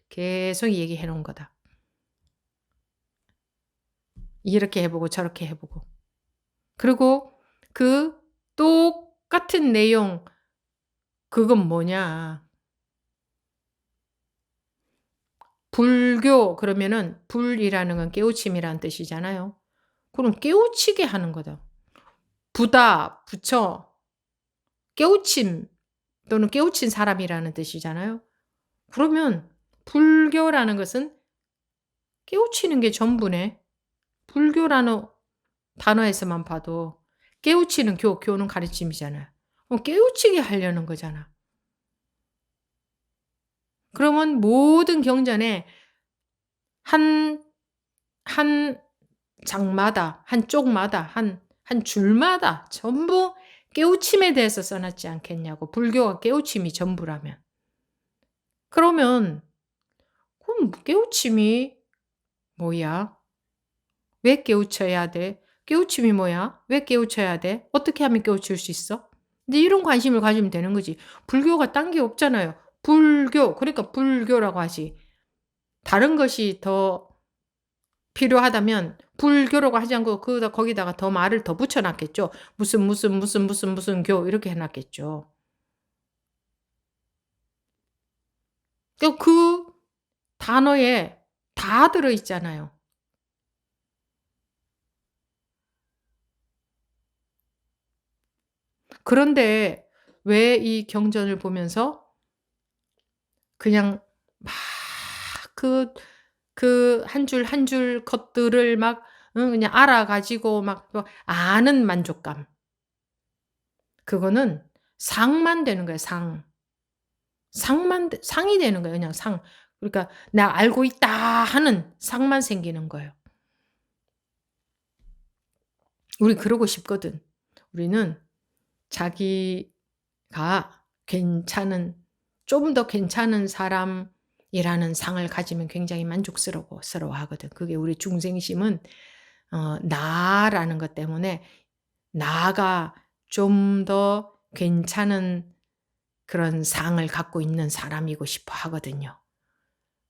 계속 얘기해 놓은 거다. 이렇게 해 보고 저렇게 해 보고. 그리고 그 똑같은 내용, 그건 뭐냐. 불교 그러면은 불이라는 건 깨우침이라는 뜻이잖아요. 그럼 깨우치게 하는 거다. 부다, 부처, 깨우침 또는 깨우친 사람이라는 뜻이잖아요. 그러면 불교라는 것은 깨우치는 게 전부네. 불교라는 단어에서만 봐도 깨우치는 교는 가르침이잖아요. 깨우치게 하려는 거잖아. 그러면 모든 경전에 한 장마다, 한 쪽마다, 한 줄마다 전부 깨우침에 대해서 써 놨지 않겠냐고. 불교가 깨우침이 전부라면. 그러면 그럼 깨우침이 뭐야? 왜 깨우쳐야 돼? 깨우침이 뭐야? 왜 깨우쳐야 돼? 어떻게 하면 깨우칠 수 있어? 근데 이런 관심을 가지면 되는 거지. 불교가 딴 게 없잖아요. 불교, 그러니까 불교라고 하지. 다른 것이 더 필요하다면 불교라고 하지 않고 거기다가 더 말을 더 붙여 놨겠죠. 무슨 교 이렇게 해 놨겠죠. 그 단어에 다 들어 있잖아요. 그런데 왜 이 경전을 보면서 그냥 막 한 줄 한 줄 것들을 막 그냥 알아 가지고 막 아는 만족감. 그거는 상만 되는 거예요, 상. 상이 되는 거예요, 그냥 상. 그러니까 '나 알고 있다.' 하는 상만 생기는 거예요. 우리 그러고 싶거든. 우리는 자기가 괜찮은, 좀 더 괜찮은 사람이라는 상을 가지면 굉장히 만족스러워하거든. 그게 우리 중생심은 나라는 것 때문에 나가 좀 더 괜찮은 그런 상을 갖고 있는 사람이고 싶어 하거든요.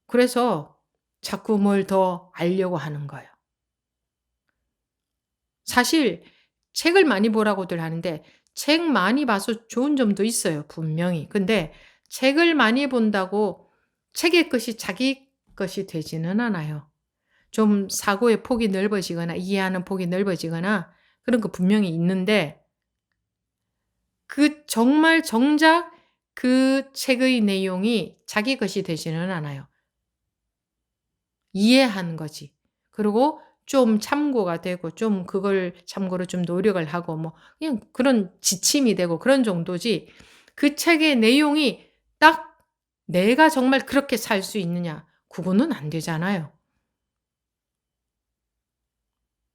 그래서 자꾸 뭘 더 알려고 하는 거예요. 사실 책을 많이 보라고들 하는데 책 많이 봐서 좋은 점도 있어요, 분명히. 근데 책을 많이 본다고 책의 것이 자기 것이 되지는 않아요. 좀 사고의 폭이 넓어지거나 이해하는 폭이 넓어지거나 그런 거 분명히 있는데 정말 정작 그 책의 내용이 자기 것이 되지는 않아요. 이해한 거지. 그리고 좀 참고가 되고 좀 그걸 참고로 좀 노력을 하고 뭐 그냥 그런 지침이 되고 그런 정도지, 그 책의 내용이 딱 내가 정말 그렇게 살 수 있느냐, 그거는 안 되잖아요.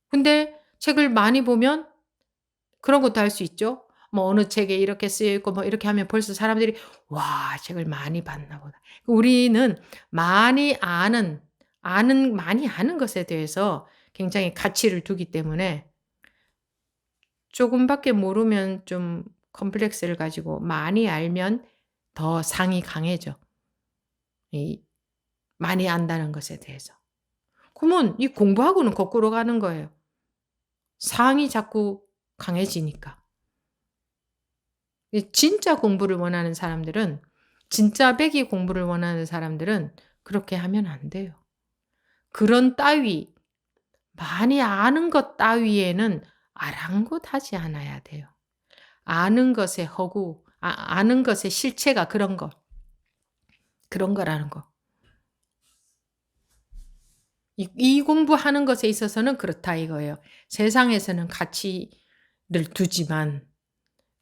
근데 책을 많이 보면 그런 것도 할 수 있죠. 뭐 어느 책에 이렇게 쓰여 있고 뭐 이렇게 하면 벌써 사람들이 '와, 책을 많이 봤나 보다.' 우리는 많이 아는 것에 대해서 굉장히 가치를 두기 때문에 조금밖에 모르면 좀 컴플렉스를 가지고 많이 알면 더 상이 강해져. 이 많이 안다는 것에 대해서. 그러면 이 공부하고는 거꾸로 가는 거예요. 상이 자꾸 강해지니까. 이 진짜 공부를 원하는 사람들은, 진짜 배기 공부를 원하는 사람들은 그렇게 하면 안 돼요. 그런 따위, 많이 아는 것 따위에는 아랑곳하지 않아야 돼요. 아는 것의 허구, 아는 것의 실체가 그런 거라는 거. 이 공부하는 것에 있어서는 그렇다 이거예요. 세상에서는 가치를 두지만,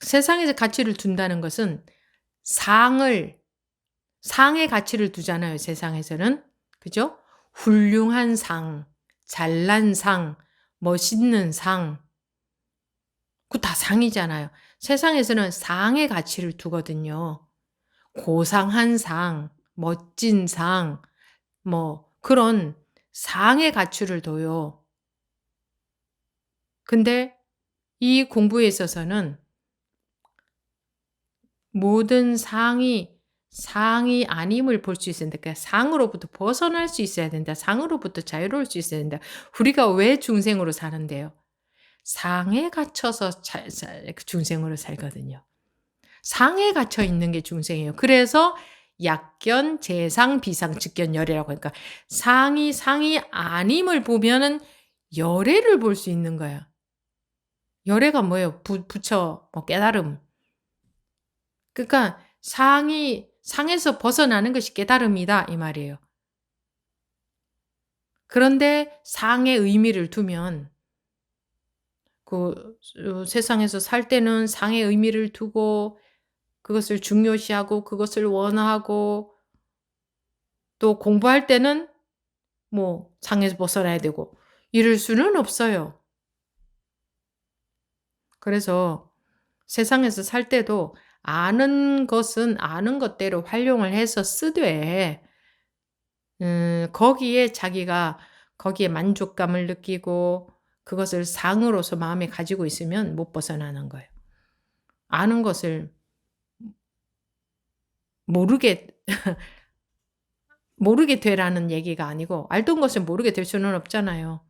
세상에서 가치를 둔다는 것은 상의 가치를 두잖아요, 세상에서는. 그죠? 훌륭한 상, 잘난 상, 멋있는 상, 그거 다 상이잖아요. 세상에서는 상의 가치를 두거든요. 고상한 상, 멋진 상, 뭐 그런 상의 가치를 둬요. 근데 이 공부에 있어서는 모든 상이 아님을 볼 수 있어야 된다. 그러니까 상으로부터 벗어날 수 있어야 된다. 상으로부터 자유로울 수 있어야 된다. 우리가 왜 중생으로 사는데요? 상에 갇혀서 중생으로 살거든요. 상에 갇혀 있는 게 중생이에요. 그래서 약견, 재상, 비상, 직견, 열애라고 하니까 상이 아님을 보면은 열애를 볼 수 있는 거야. 열애가 뭐예요? 부처, 뭐 깨달음. 그러니까 상에서 벗어나는 것이 깨달음이다 이 말이에요. 그런데 상의 의미를 두면 세상에서 살 때는 상의 의미를 두고 그것을 중요시하고 그것을 원하고 또 공부할 때는 뭐 상에서 벗어나야 되고 이럴 수는 없어요. 그래서 세상에서 살 때도 아는 것은 아는 것대로 활용을 해서 쓰되 거기에 만족감을 느끼고 그것을 상으로서 마음에 가지고 있으면 못 벗어나는 거예요. 아는 것을 모르게 되라는 얘기가 아니고 알던 것을 모르게 될 수는 없잖아요.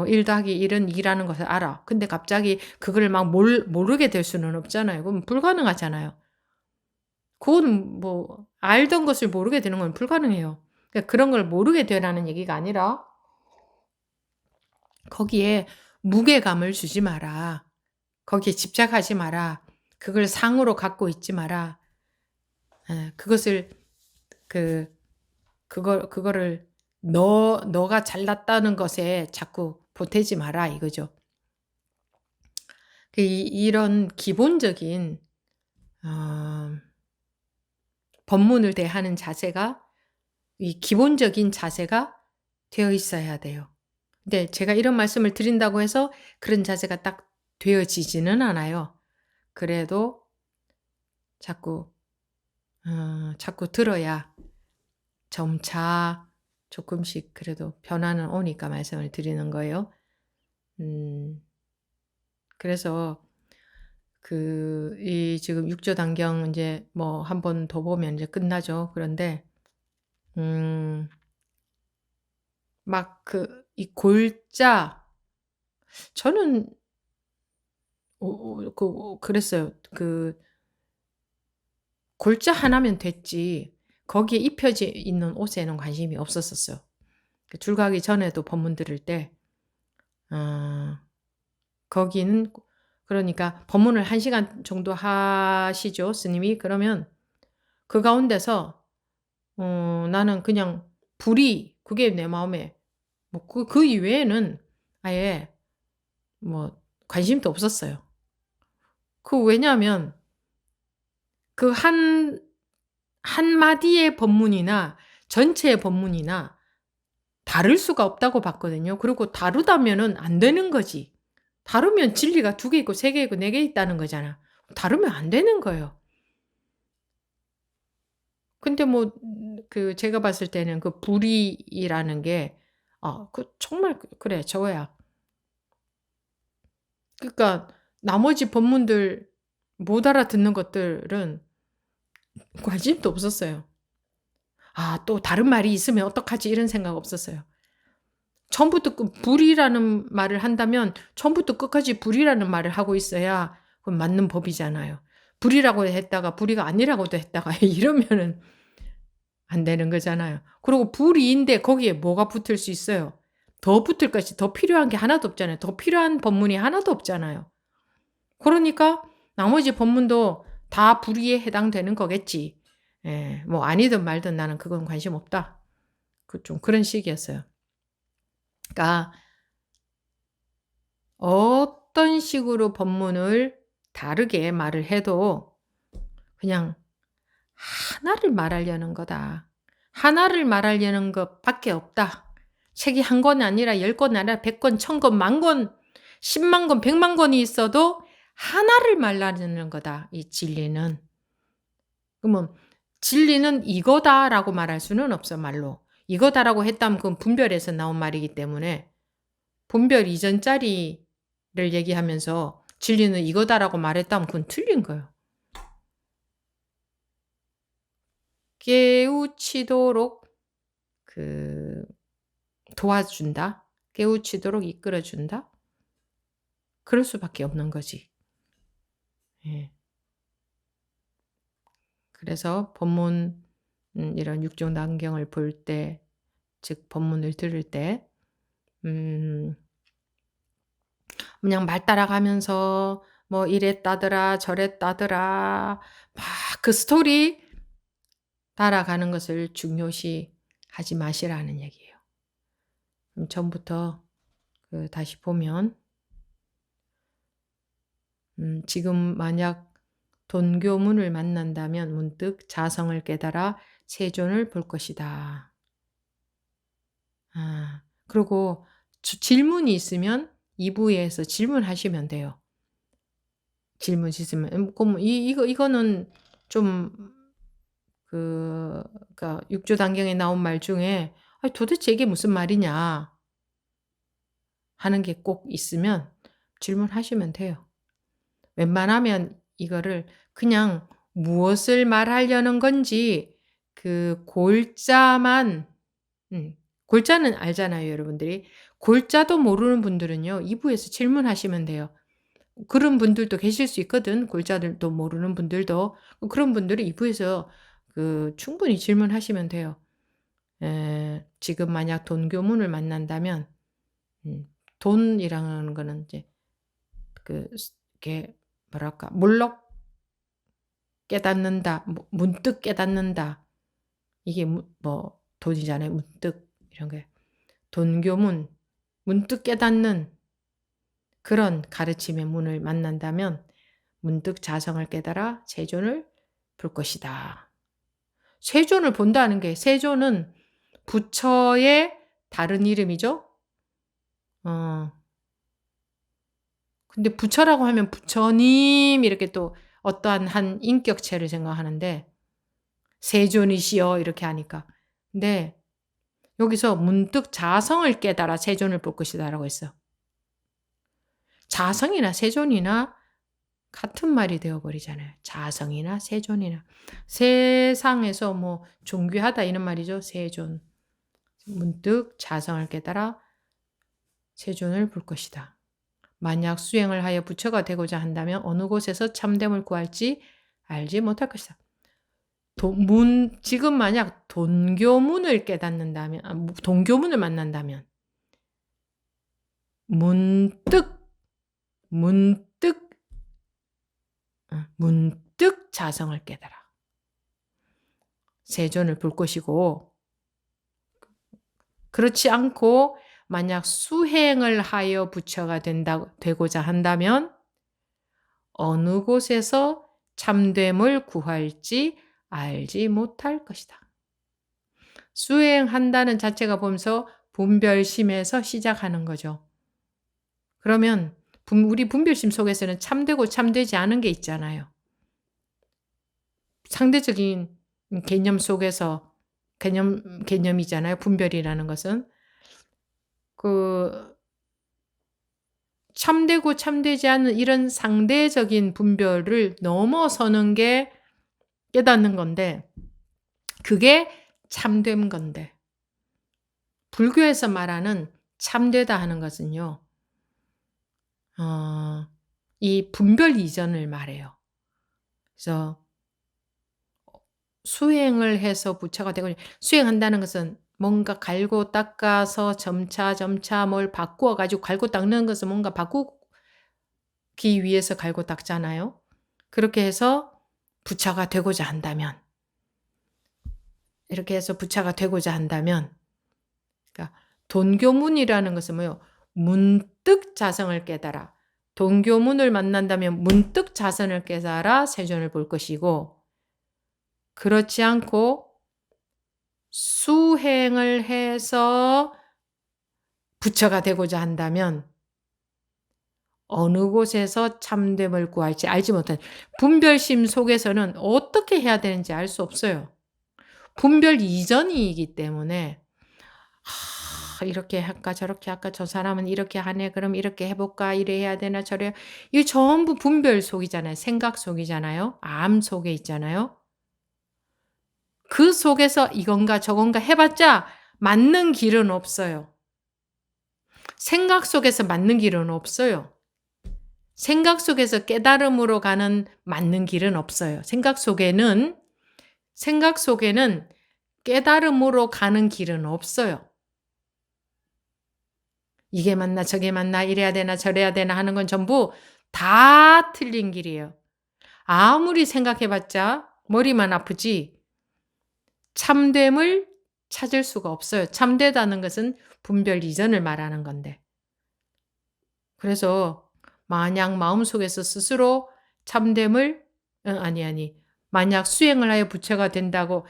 1 더하기 1은 2라는 것을 알아. 근데 갑자기 그걸 막 모르게 될 수는 없잖아요. 그럼 불가능하잖아요. 그건 뭐 알던 것을 모르게 되는 건 불가능해요. 그러니까 그런 걸 모르게 되라는 얘기가 아니라 거기에 무게감을 주지 마라. 거기에 집착하지 마라. 그걸 상으로 갖고 있지 마라. 그것을 그거를 너가 잘났다는 것에 자꾸 보태지 마라 이거죠. 이런 기본적인 법문을 대하는 자세가 이 기본적인 자세가 되어 있어야 돼요. 근데 제가 이런 말씀을 드린다고 해서 그런 자세가 딱 되어지지는 않아요. 그래도 자꾸 들어야 점차 조금씩 그래도 변화는 오니까 말씀을 드리는 거예요. 그래서 이 지금 6조 단경 이제 뭐 한 번 더 보면 이제 끝나죠. 그런데 막 이 골자 저는 그랬어요. 골자 하나면 됐지 거기에 입혀져 있는 옷에는 관심이 없었었어요. 출가하기 전에도 법문 들을 때 거기는 그러니까 법문을 1시간 정도 하시죠, 스님이. 그러면 그 가운데서 나는 그냥 불이 그게 내 마음에 뭐 그 이외에는 아예 뭐 관심도 없었어요. 왜냐하면 그 한마디의 법문이나 전체의 법문이나 다를 수가 없다고 봤거든요. 그리고 다르다면은 안 되는 거지. 다르면 진리가 2개 있고 3개 있고 4개 있다는 거잖아. 다르면 안 되는 거예요. 근데 뭐 제가 봤을 때는 그 불이라는 게 정말 그래 저거야. 그러니까 나머지 법문들 못 알아듣는 것들은 관심도 없었어요. 또 다른 말이 있으면 어떡하지 이런 생각 없었어요. 처음부터 불이라는 말을 한다면 처음부터 끝까지 불이라는 말을 하고 있어야 그건 맞는 법이잖아요. 불이라고 했다가 불이가 아니라고도 했다가 이러면은 안 되는 거잖아요. 그리고 불이인데 거기에 뭐가 붙을 수 있어요? 더 붙을 것이 더 필요한 게 하나도 없잖아요. 더 필요한 법문이 하나도 없잖아요. 그러니까 나머지 법문도 다 불이에 해당되는 거겠지. 예. 뭐 아니든 말든 나는 그건 관심 없다. 좀 그런 식이었어요. 그러니까 어떤 식으로 법문을 다르게 말을 해도 그냥 하나를 말하려는 거다. 하나를 말하려는 것밖에 없다. 책이 한 권이 아니라 10권 아니라 100권, 1000권, 10,000권, 10만 권, 100만 권이 있어도 하나를 말하려는 거다. 이 진리는. 그러면 진리는 이거다라고 말할 수는 없어 말로. 이거다라고 했다면 그건 분별에서 나온 말이기 때문에 분별 이전짜리를 얘기하면서 진리는 이거다라고 말했다면 그건 틀린 거예요. 깨우치도록 도와준다. 깨우치도록 이끌어준다. 그럴 수밖에 없는 거지. 예. 그래서 법문 이런 육종단경을 볼 때, 즉 법문을 들을 때 그냥 말 따라가면서 뭐 이랬다더라 저랬다더라 막 그 스토리 따라가는 것을 중요시 하지 마시라는 얘기예요. 그럼 처음부터 다시 보면 지금 만약 돈교문을 만난다면 문득 자성을 깨달아 세존을 볼 것이다. 그리고 질문이 있으면 2부에서 질문하시면 돼요. 질문 있으면 그럼 이거는 좀 그러니까 육조단경에 나온 말 중에 도대체 이게 무슨 말이냐 하는 게 꼭 있으면 질문하시면 돼요. 웬만하면 이거를 그냥 무엇을 말하려는 건지 그 골자만 골자는 알잖아요, 여러분들이. 골자도 모르는 분들은요. 2부에서 질문하시면 돼요. 그런 분들도 계실 수 있거든. 골자들도 모르는 분들도. 그런 분들은 2부에서 충분히 질문하시면 돼요. 지금 만약 돈교문을 만난다면 돈이라는 거는 이제 이게 뭐랄까 몰록 깨닫는다, 문득 깨닫는다. 이게 뭐 돈이잖아요. 문득 이런 게 돈교문, 문득 깨닫는 그런 가르침의 문을 만난다면 문득 자성을 깨달아 세존을 볼 것이다. 세존을 본다는 게 세존은 부처의 다른 이름이죠. 근데 부처라고 하면 부처님 이렇게 또 어떠한 한 인격체를 생각하는데 세존이시여 이렇게 하니까. 근데 여기서 문득 자성을 깨달아 세존을 볼 것이다라고 했어. 자성이나 세존이나 같은 말이 되어버리잖아요. 자성이나 세존이나. 세상에서 뭐 존귀하다 이런 말이죠. 세존. 문득 자성을 깨달아 세존을 볼 것이다. 만약 수행을 하여 부처가 되고자 한다면 어느 곳에서 참됨을 구할지 알지 못할 것이다. 지금 만약 돈교문을 깨닫는다면, 돈교문을 만난다면 문득 자성을 깨달아 세존을 볼 것이고, 그렇지 않고 만약 수행을 하여 부처가 되고자 한다면 어느 곳에서 참됨을 구할지 알지 못할 것이다. 수행한다는 자체가 보면서 분별심에서 시작하는 거죠. 그러면 우리 분별심 속에서는 참되고 참되지 않은 게 있잖아요. 상대적인 개념 속에서 개념이잖아요. 분별이라는 것은 참되고 참되지 않은 이런 상대적인 분별을 넘어서는 게 깨닫는 건데 그게 참됨 건데 불교에서 말하는 참되다 하는 것은요. 이 분별 이전을 말해요. 그래서 수행을 해서 부처가 되고 수행한다는 것은 뭔가 갈고 닦아서 점차 뭘 바꾸어 가지고 갈고 닦는 것은 뭔가 바꾸기 위해서 갈고 닦잖아요. 그렇게 해서 부처가 되고자 한다면 이렇게 해서 부처가 되고자 한다면 그러니까 돈교문이라는 것은 뭐예요? 문득 자성을 깨달아. 돈교문을 만난다면 문득 자성을 깨달아 세존을 볼 것이고 그렇지 않고 수행을 해서 부처가 되고자 한다면 어느 곳에서 참됨을 구할지 알지 못한 분별심 속에서는 어떻게 해야 되는지 알 수 없어요. 분별 이전이기 때문에 이렇게 할까 저렇게 할까 저 사람은 이렇게 하네 그럼 이렇게 해볼까 이래 해야 되나 저래 이게 전부 분별 속이잖아요. 생각 속이잖아요. 암 속에 있잖아요. 그 속에서 이건가 저건가 해봤자 맞는 길은 없어요. 생각 속에서 맞는 길은 없어요. 생각 속에서 깨달음으로 가는 맞는 길은 없어요. 생각 속에는 깨달음으로 가는 길은 없어요. 이게 맞나 저게 맞나 이래야 되나 저래야 되나 하는 건 전부 다 틀린 길이에요. 아무리 생각해봤자 머리만 아프지 참됨을 찾을 수가 없어요. 참되다는 것은 분별 이전을 말하는 건데. 그래서 만약 마음속에서 스스로 참됨을 만약 수행을 하여 부처가 된다고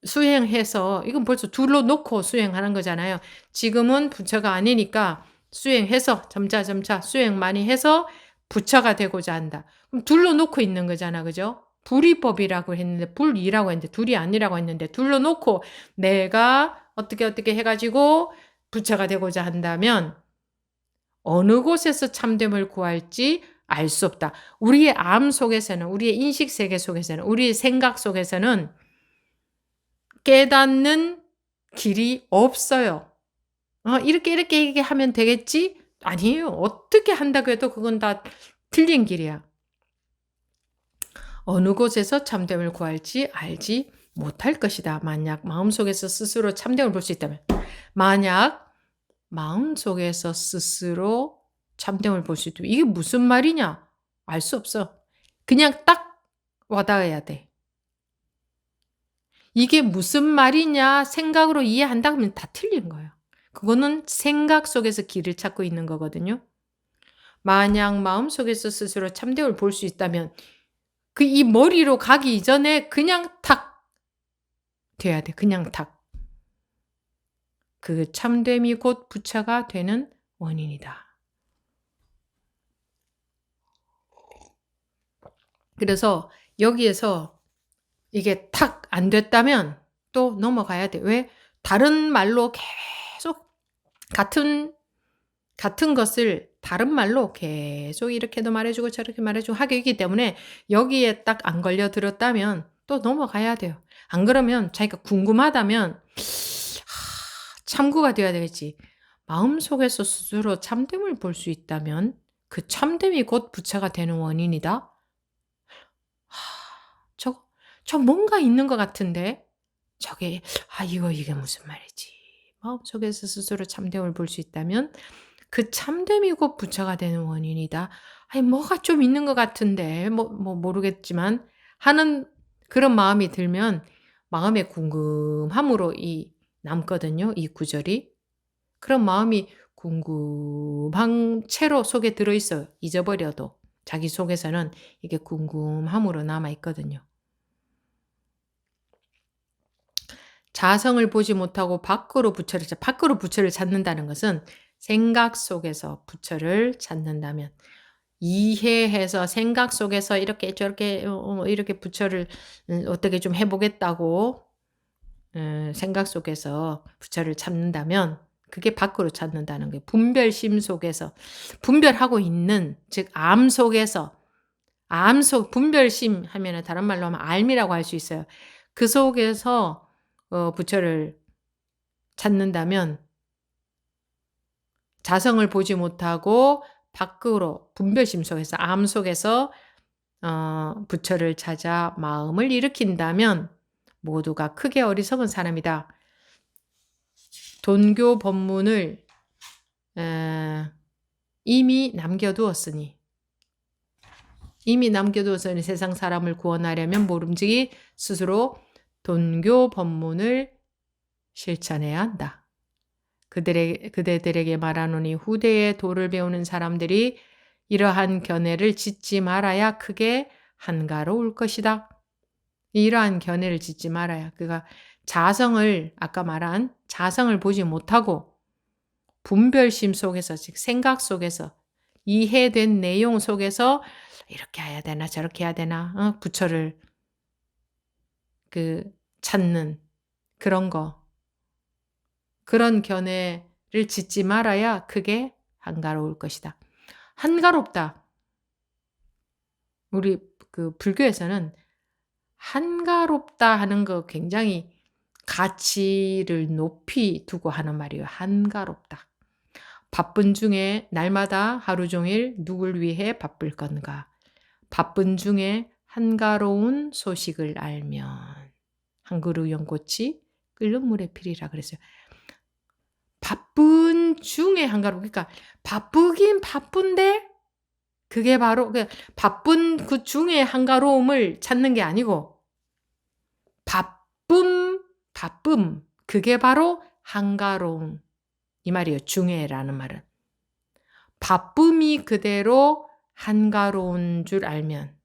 수행해서 이건 벌써 둘러 놓고 수행하는 거잖아요. 지금은 부처가 아니니까 수행해서 점차 수행 많이 해서 부처가 되고자 한다. 그럼 둘러 놓고 있는 거잖아. 그죠? 불이법이라고 했는데 불이라고 했는데 둘이 아니라고 했는데 둘러 놓고 내가 어떻게 해 가지고 부처가 되고자 한다면 어느 곳에서 참됨을 구할지 알 수 없다. 우리의 암 속에서는 우리의 인식 세계 속에서는 우리의 생각 속에서는 깨닫는 길이 없어요. 이렇게 하면 되겠지? 아니에요. 어떻게 한다고 해도 그건 다 틀린 길이야. 어느 곳에서 참됨을 구할지 알지 못할 것이다. 만약 마음속에서 스스로 참됨을 볼 수 있다면. 만약 마음속에서 스스로 참됨을 볼 수 있다면. 이게 무슨 말이냐? 알 수 없어. 그냥 딱 와닿아야 돼. 이게 무슨 말이냐 생각으로 이해한다 그러면 다 틀린 거예요. 그거는 생각 속에서 길을 찾고 있는 거거든요. 만약 마음속에서 스스로 참됨을 볼 수 있다면 이 머리로 가기 이전에 그냥 탁 돼야 돼. 그냥 탁. 그 참됨이 곧 부처가 되는 원인이다. 그래서 여기에서 이게 탁 안 됐다면 또 넘어가야 돼. 왜? 다른 말로 계속 같은 것을 다른 말로 계속 이렇게도 말해주고 저렇게 말해주고 하기 때문에 여기에 딱 안 걸려들었다면 또 넘어가야 돼요. 안 그러면 자기가 궁금하다면 참고가 돼야 되겠지. 마음속에서 스스로 참됨을 볼 수 있다면 그 참됨이 곧 부처가 되는 원인이다. 저 뭔가 있는 것 같은데 저게 이게 무슨 말이지. 마음속에서 스스로 참됨을 볼 수 있다면 그 참됨이 곧 부처가 되는 원인이다. 뭐가 좀 있는 것 같은데 모르겠지만 하는 그런 마음이 들면 마음의 궁금함으로 남거든요. 이 구절이. 그런 마음이 궁금한 채로 속에 들어있어요. 잊어버려도 자기 속에서는 이게 궁금함으로 남아있거든요. 자성을 보지 못하고 밖으로 부처를 찾는다는 것은 생각 속에서 부처를 찾는다면 이해해서 생각 속에서 이렇게 저렇게 이렇게 부처를 어떻게 좀 해보겠다고 생각 속에서 부처를 찾는다면 그게 밖으로 찾는다는 거예요. 분별심 속에서 분별하고 있는 즉 암 속에서 분별심 하면은 다른 말로 하면 알미라고 할 수 있어요. 그 속에서 부처를 찾는다면 자성을 보지 못하고 밖으로 분별심 속에서 암 속에서 부처를 찾아 마음을 일으킨다면 모두가 크게 어리석은 사람이다. 돈교 법문을 이미 남겨두었으니 세상 사람을 구원하려면 모름지기 스스로 돈교 법문을 실천해야 한다. 그대들에게 말하노니 후대에 도를 배우는 사람들이 이러한 견해를 짓지 말아야 크게 한가로울 것이다. 이러한 견해를 짓지 말아야. 그가 자성을 아까 말한 자성을 보지 못하고 분별심 속에서 즉 생각 속에서 이해된 내용 속에서 이렇게 해야 되나 저렇게 해야 되나 부처를 찾는 그런 거 그런 견해를 짓지 말아야 크게 한가로울 것이다. 한가롭다. 우리 불교에서는 한가롭다 하는 거 굉장히 가치를 높이 두고 하는 말이에요. 한가롭다. 바쁜 중에 날마다 하루 종일 누굴 위해 바쁠 건가? 바쁜 중에 한가로운 소식을 알면 한 그루 연꽃이 끓는 물에 피리라 그랬어요. 바쁜 중에 한가로워. 그러니까 바쁘긴 바쁜데 그게 바로 바쁜 그 중에 한가로움을 찾는 게 아니고 바쁨 그게 바로 한가로움 이 말이에요. 중에라는 말은. 바쁨이 그대로 한가로운 줄 알면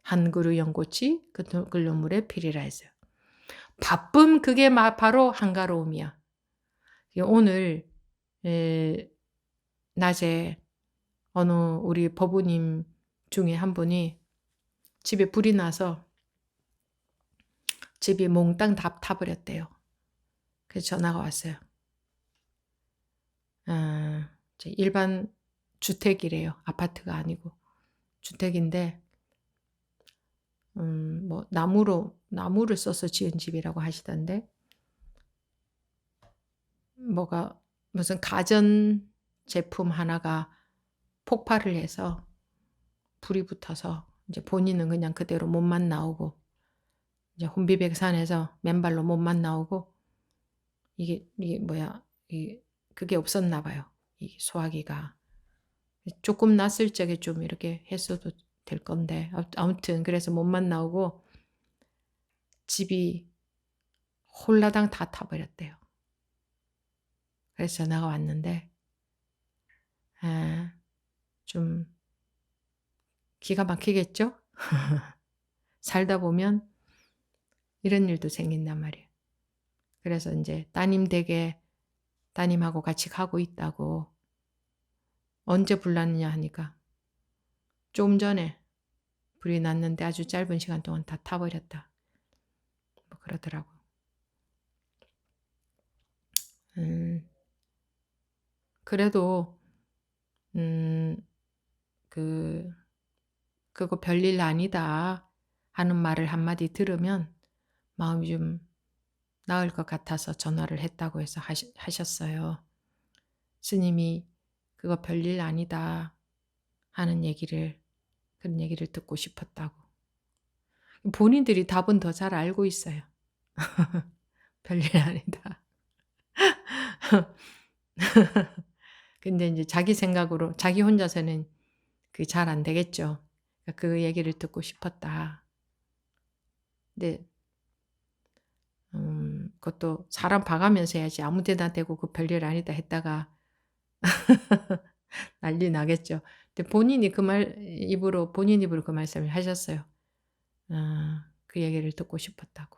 한 그루 연꽃이 끓는 물에 피리라 했어요. 바쁨 그게 바로 한가로움이야. 오늘 낮에 어느 우리 법우님 중에 한 분이 집에 불이 나서 집이 몽땅 다 타버렸대요. 그래서 전화가 왔어요. 일반 주택이래요. 아파트가 아니고 주택인데 뭐 나무를 써서 지은 집이라고 하시던데 무슨 가전 제품 하나가 폭발을 해서 불이 붙어서 이제 본인은 그냥 그대로 몸만 나오고 이제 혼비백산해서 맨발로 몸만 나오고 이게 그게 없었나 봐요. 이 소화기가 조금 났을 적에 좀 이렇게 했어도 될 건데 아무튼 그래서 몸만 나오고 집이 홀라당 다 타버렸대요. 그래서 전화가 왔는데 좀 기가 막히겠죠? 살다 보면 이런 일도 생긴단 말이에요. 그래서 이제 따님 댁에 따님하고 같이 가고 있다고 언제 불 났느냐 하니까 좀 전에 불이 났는데 아주 짧은 시간 동안 다 타버렸다. 뭐 그러더라고요. 그래도 그거 별일 아니다 하는 말을 한마디 들으면 마음이 좀 나을 것 같아서 전화를 했다고 해서 하셨어요. 스님이 그거 별일 아니다 하는 그런 얘기를 듣고 싶었다고. 본인들이 답은 더 잘 알고 있어요. 별일 아니다. 근데 이제 자기 생각으로 자기 혼자서는 그게 잘 안 되겠죠. 그 얘기를 듣고 싶었다. 근데 그것도 사람 봐가면서 해야지 아무 데나 대고 그 별일 아니다 했다가 난리 나겠죠. 근데 본인 입으로 그 말씀을 하셨어요. 그 얘기를 듣고 싶었다고.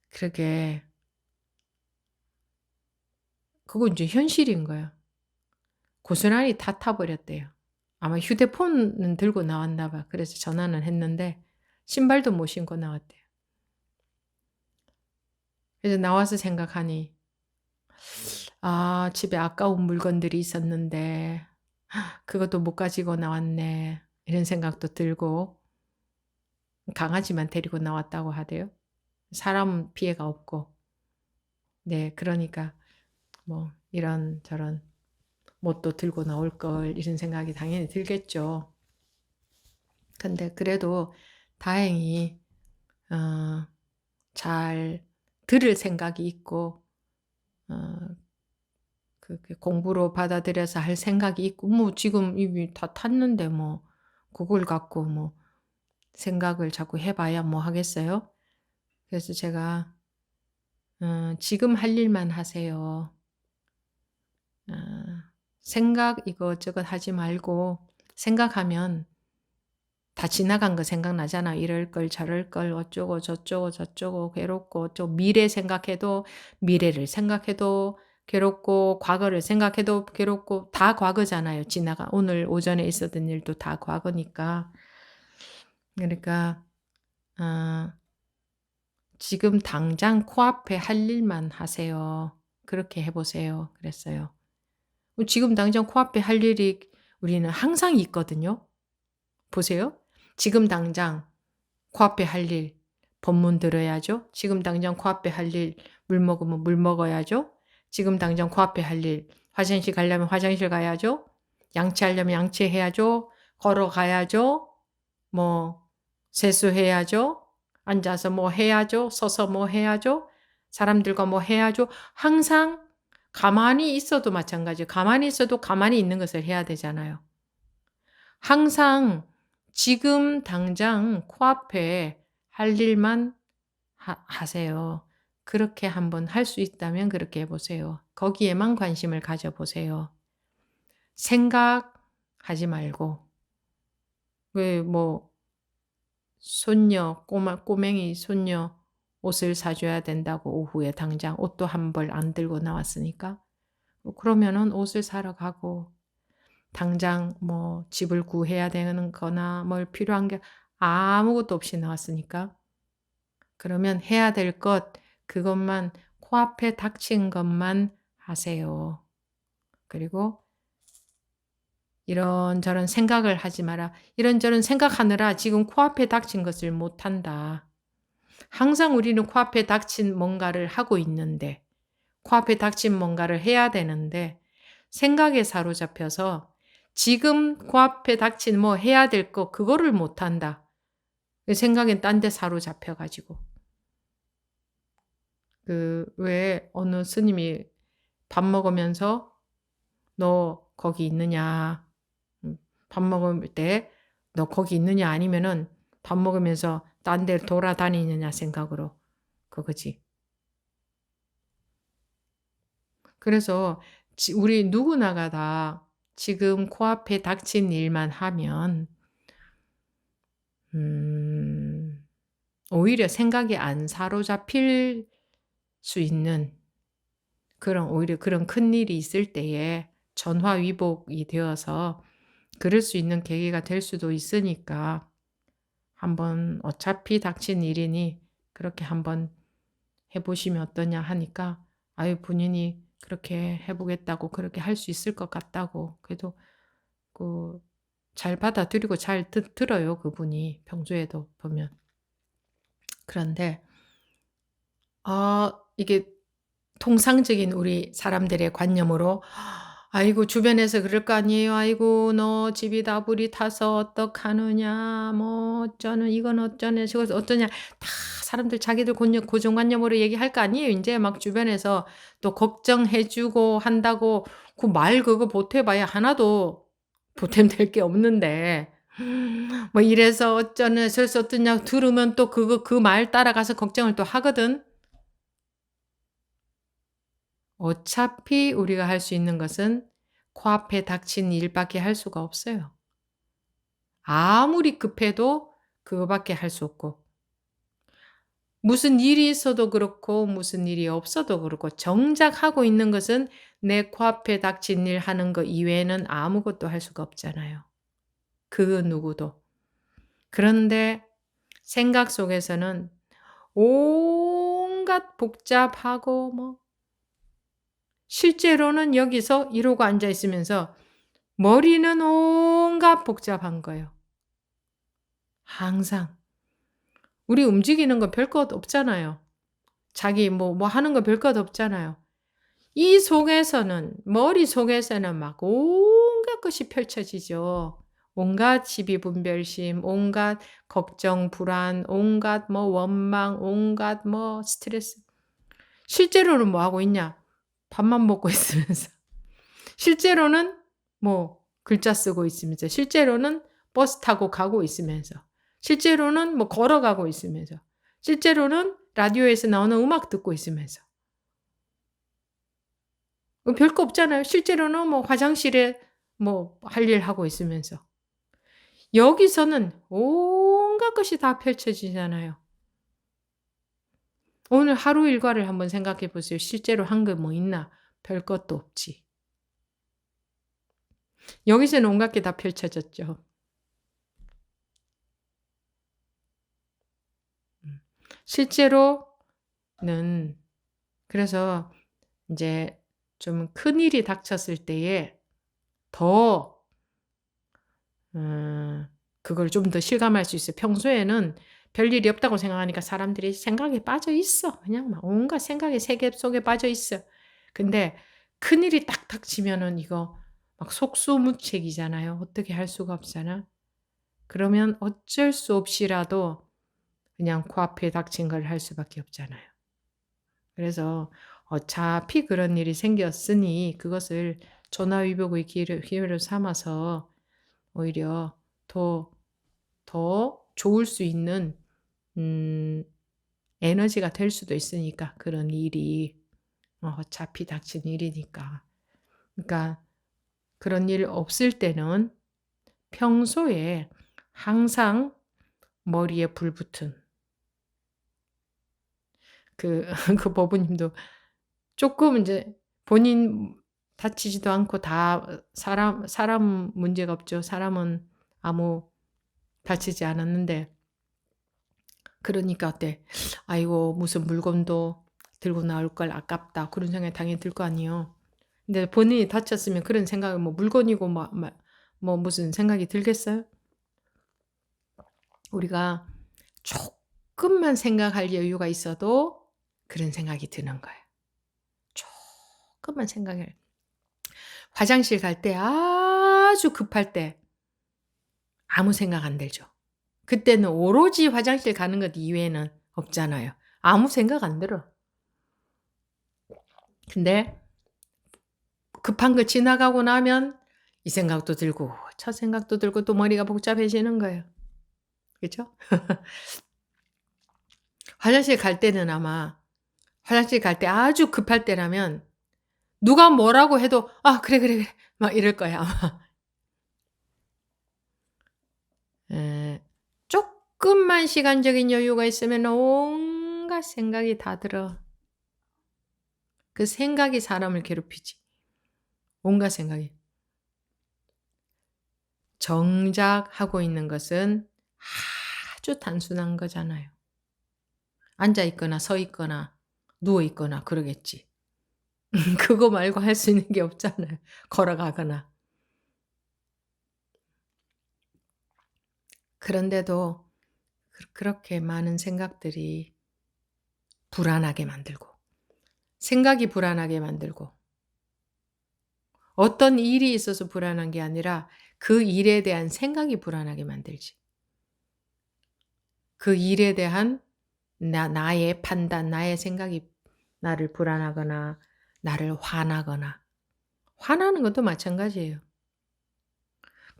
그러게 그거 이제 현실인 거예요. 고스란히 다 타버렸대요. 아마 휴대폰은 들고 나왔나 봐. 그래서 전화는 했는데 신발도 못 신고 나왔대요. 그래서 나와서 생각하니 집에 아까운 물건들이 있었는데 그것도 못 가지고 나왔네. 이런 생각도 들고 강아지만 데리고 나왔다고 하대요. 사람 피해가 없고. 네, 그러니까 뭐 이런저런 뭣도 들고 나올 걸 이런 생각이 당연히 들겠죠. 근데 그래도 다행히 잘 들을 생각이 있고 어 그렇게 공부로 받아들여서 할 생각이 있고 뭐 지금 이미 다 탔는데 뭐 그걸 갖고 뭐 생각을 자꾸 해 봐야 뭐 하겠어요? 그래서 제가 "지금 할 일만 하세요. 어 생각 이것저것 하지 말고 생각하면 다 지나간 거 생각나잖아. 이럴 걸 저럴 걸 어쩌고 저쩌고 저쩌고 괴롭고 어쩌고 미래 생각해도 미래를 생각해도 괴롭고 과거를 생각해도 괴롭고 다 과거잖아요. 지나가 오늘 오전에 있었던 일도 다 과거니까. 그러니까 어 "지금 당장 코앞에 할 일만 하세요. 그렇게 해 보세요." 그랬어요. 지금 당장 코앞에 할 일이 우리는 항상 있거든요. 보세요. 지금 당장 코앞에 할 일, 법문 들어야죠. 지금 당장 코앞에 할 일, 물 먹으면 물 먹어야죠. 지금 당장 코앞에 할 일, 화장실 가려면 화장실 가야죠. 양치하려면 양치해야죠. 걸어가야죠. 뭐 세수해야죠. 앉아서 뭐 해야죠. 서서 뭐 해야죠. 사람들과 뭐 해야죠. 항상 가만히 있어도 마찬가지예요. 가만히 있어도 가만히 있는 것을 해야 되잖아요. 항상 지금 당장 코앞에 할 일만 하세요. 그렇게 한번 할 수 있다면 그렇게 해 보세요. 거기에만 관심을 가져 보세요. 생각하지 말고 왜 뭐 꼬맹이 손녀 옷을 사 줘야 된다고 오후에 당장 옷도 한 벌 안 들고 나왔으니까. 그러면은 옷을 사러 가고 당장 뭐 집을 구해야 되는 거나 뭘 필요한 게 아무것도 없이 나왔으니까. 그러면 해야 될 것 그것만 코앞에 닥친 것만 하세요. 그리고 이런저런 생각을 하지 마라. 이런저런 생각하느라 지금 코앞에 닥친 것을 못 한다. 항상 우리는 코앞에 닥친 뭔가를 하고 있는데 코앞에 닥친 뭔가를 해야 되는데 생각에 사로잡혀서 지금 코앞에 닥친 뭐 해야 될 거 그거를 못 한다. 생각엔 딴 데 사로잡혀 가지고. 왜 어느 스님이 밥 먹으면서 "너 거기 있느냐?" 밥 먹을 때 "너 거기 있느냐?" 아니면은 밥 먹으면서 딴 데 돌아다니느냐 생각으로. 그거지. 그래서 우리 누구나가 다 지금 코앞에 닥친 일만 하면 음 오히려 생각이 안 사로잡힐 수 있는 오히려 그런 큰일이 있을 때에 전화위복이 되어서 그럴 수 있는 계기가 될 수도 있으니까 한번 어차피 닥친 일이니 그렇게 한번 해 보시면 어떠냐 하니까 아유 본인이 그렇게 해 보겠다고 그렇게 할 수 있을 것 같다고 그래도 잘 받아들이고 잘 들어요 그분이 평소에도 보면. 그런데 이게 통상적인 우리 사람들의 관념으로 "아이고 주변에서 그럴 거 아니에요. 아이고 너 집이 다 불이 타서 어떡하느냐. 뭐 어쩌는 이건 어쩌네 저건 어떠냐." 다 사람들 자기들 고정관념으로 얘기할 거 아니에요. 인제 막 주변에서 또 걱정해 주고 한다고 그 말 그거 보태 봐야 하나도 보탬될 게 없는데 뭐 이래서 어쩌네 저래서 어떠냐 들으면 또 그 말 따라가서 걱정을 또 하거든. 어차피 우리가 할 수 있는 것은 코앞에 닥친 일밖에 할 수가 없어요. 아무리 급해도 그거밖에 할 수 없고 무슨 일이 있어도 그렇고 무슨 일이 없어도 그렇고 정작 하고 있는 것은 내 코앞에 닥친 일 하는 거 이외에는 아무것도 할 수가 없잖아요, 그 누구도. 그런데 생각 속에서는 온갖 복잡하고 뭐 실제로는 여기서 이러고 앉아 있으면서 머리는 온갖 복잡한 거예요. 항상. 우리 움직이는 거 별것 없잖아요. 자기 뭐 하는 거 별것 없잖아요. 이 속에서는 머릿속에서는 막 온갖 것이 펼쳐지죠. 온갖 시비분별심, 온갖 걱정, 불안, 온갖 뭐 원망, 온갖 뭐 스트레스. 실제로는 뭐 하고 있냐? 밥만 먹고 있으면서. 실제로는 뭐 글자 쓰고 있으면서. 실제로는 버스 타고 가고 있으면서. 실제로는 뭐 걸어가고 있으면서. 실제로는 라디오에서 나오는 음악 듣고 있으면서. 별거 없잖아요. 실제로는 뭐 화장실에 뭐 할 일 하고 있으면서. 여기서는 온갖 것이 다 펼쳐지잖아요. 오늘 하루 일과를 한번 생각해 보세요. 실제로 한 게 뭐 있나? 별것도 없지. 여기서는 온갖 게 다 펼쳐졌죠. 실제로는 그래서 이제 좀 큰일이 닥쳤을 때에 더 그걸 좀 더 실감할 수 있어요. 평소에는 별일이 없다고 생각하니까 사람들이 생각에 빠져 있어. 그냥 막 온갖 생각의 세계 속에 빠져 있어. 근데 큰일이 딱 닥치면은 이거 막 속수무책이잖아요. 어떻게 할 수가 없잖아. 그러면 어쩔 수 없이라도 그냥 코앞에 닥친 걸 할 수밖에 없잖아요. 그래서 어차피 그런 일이 생겼으니 그것을 전화위복의 기회로 삼아서 오히려 더 좋을 수 있는 에너지가 될 수도 있으니까 그런 일이 어차피 닥친 일이니까. 그러니까 그런 일 없을 때는 평소에 항상 머리에 불 붙은 그 법부님도 조금 이제 본인 다치지도 않고 다 사람 문제가 없죠. 사람은 아무 다치지 않았는데 그러니까 어때? '아이고 무슨 물건도 들고 나올 걸 아깝다.' 그런 생각이 당연히 들 거 아니에요. 근데 본인이 다쳤으면 그런 생각이 뭐 물건이고 뭐 무슨 생각이 들겠어요? 우리가 조금만 생각할 여유가 있어도 그런 생각이 드는 거예요. 조금만 생각해. 화장실 갈 때 아주 급할 때 아무 생각 안 들죠. 그때는 오로지 화장실 가는 것 이외에는 없잖아요. 아무 생각 안 들어. 근데 급한 거 지나가고 나면 이 생각도 들고 저 생각도 들고 또 머리가 복잡해지는 거예요. 그죠? 화장실 갈 때는 아마 화장실 갈 때 아주 급할 때라면 누가 뭐라고 해도 '아 그래, 그래, 그래.' 막 이럴 거예요 아마. 쪼끔만 시간적인 여유가 있으면 온갖 생각이 다 들어. 그 생각이 사람을 괴롭히지. 온갖 생각이. 정작 하고 있는 것은 아주 단순한 거잖아요. 앉아 있거나 서 있거나 누워 있거나 그러겠지. 그거 말고 할 수 있는 게 없잖아요. 걸어가거나. 그런데도 그렇게 많은 생각들이 불안하게 만들고 생각이 불안하게 만들고 어떤 일이 있어서 불안한 게 아니라 그 일에 대한 생각이 불안하게 만들지. 그 일에 대한 나의 판단, 나의 생각이 나를 불안하거나 나를 화나거나 화나는 것도 마찬가지예요.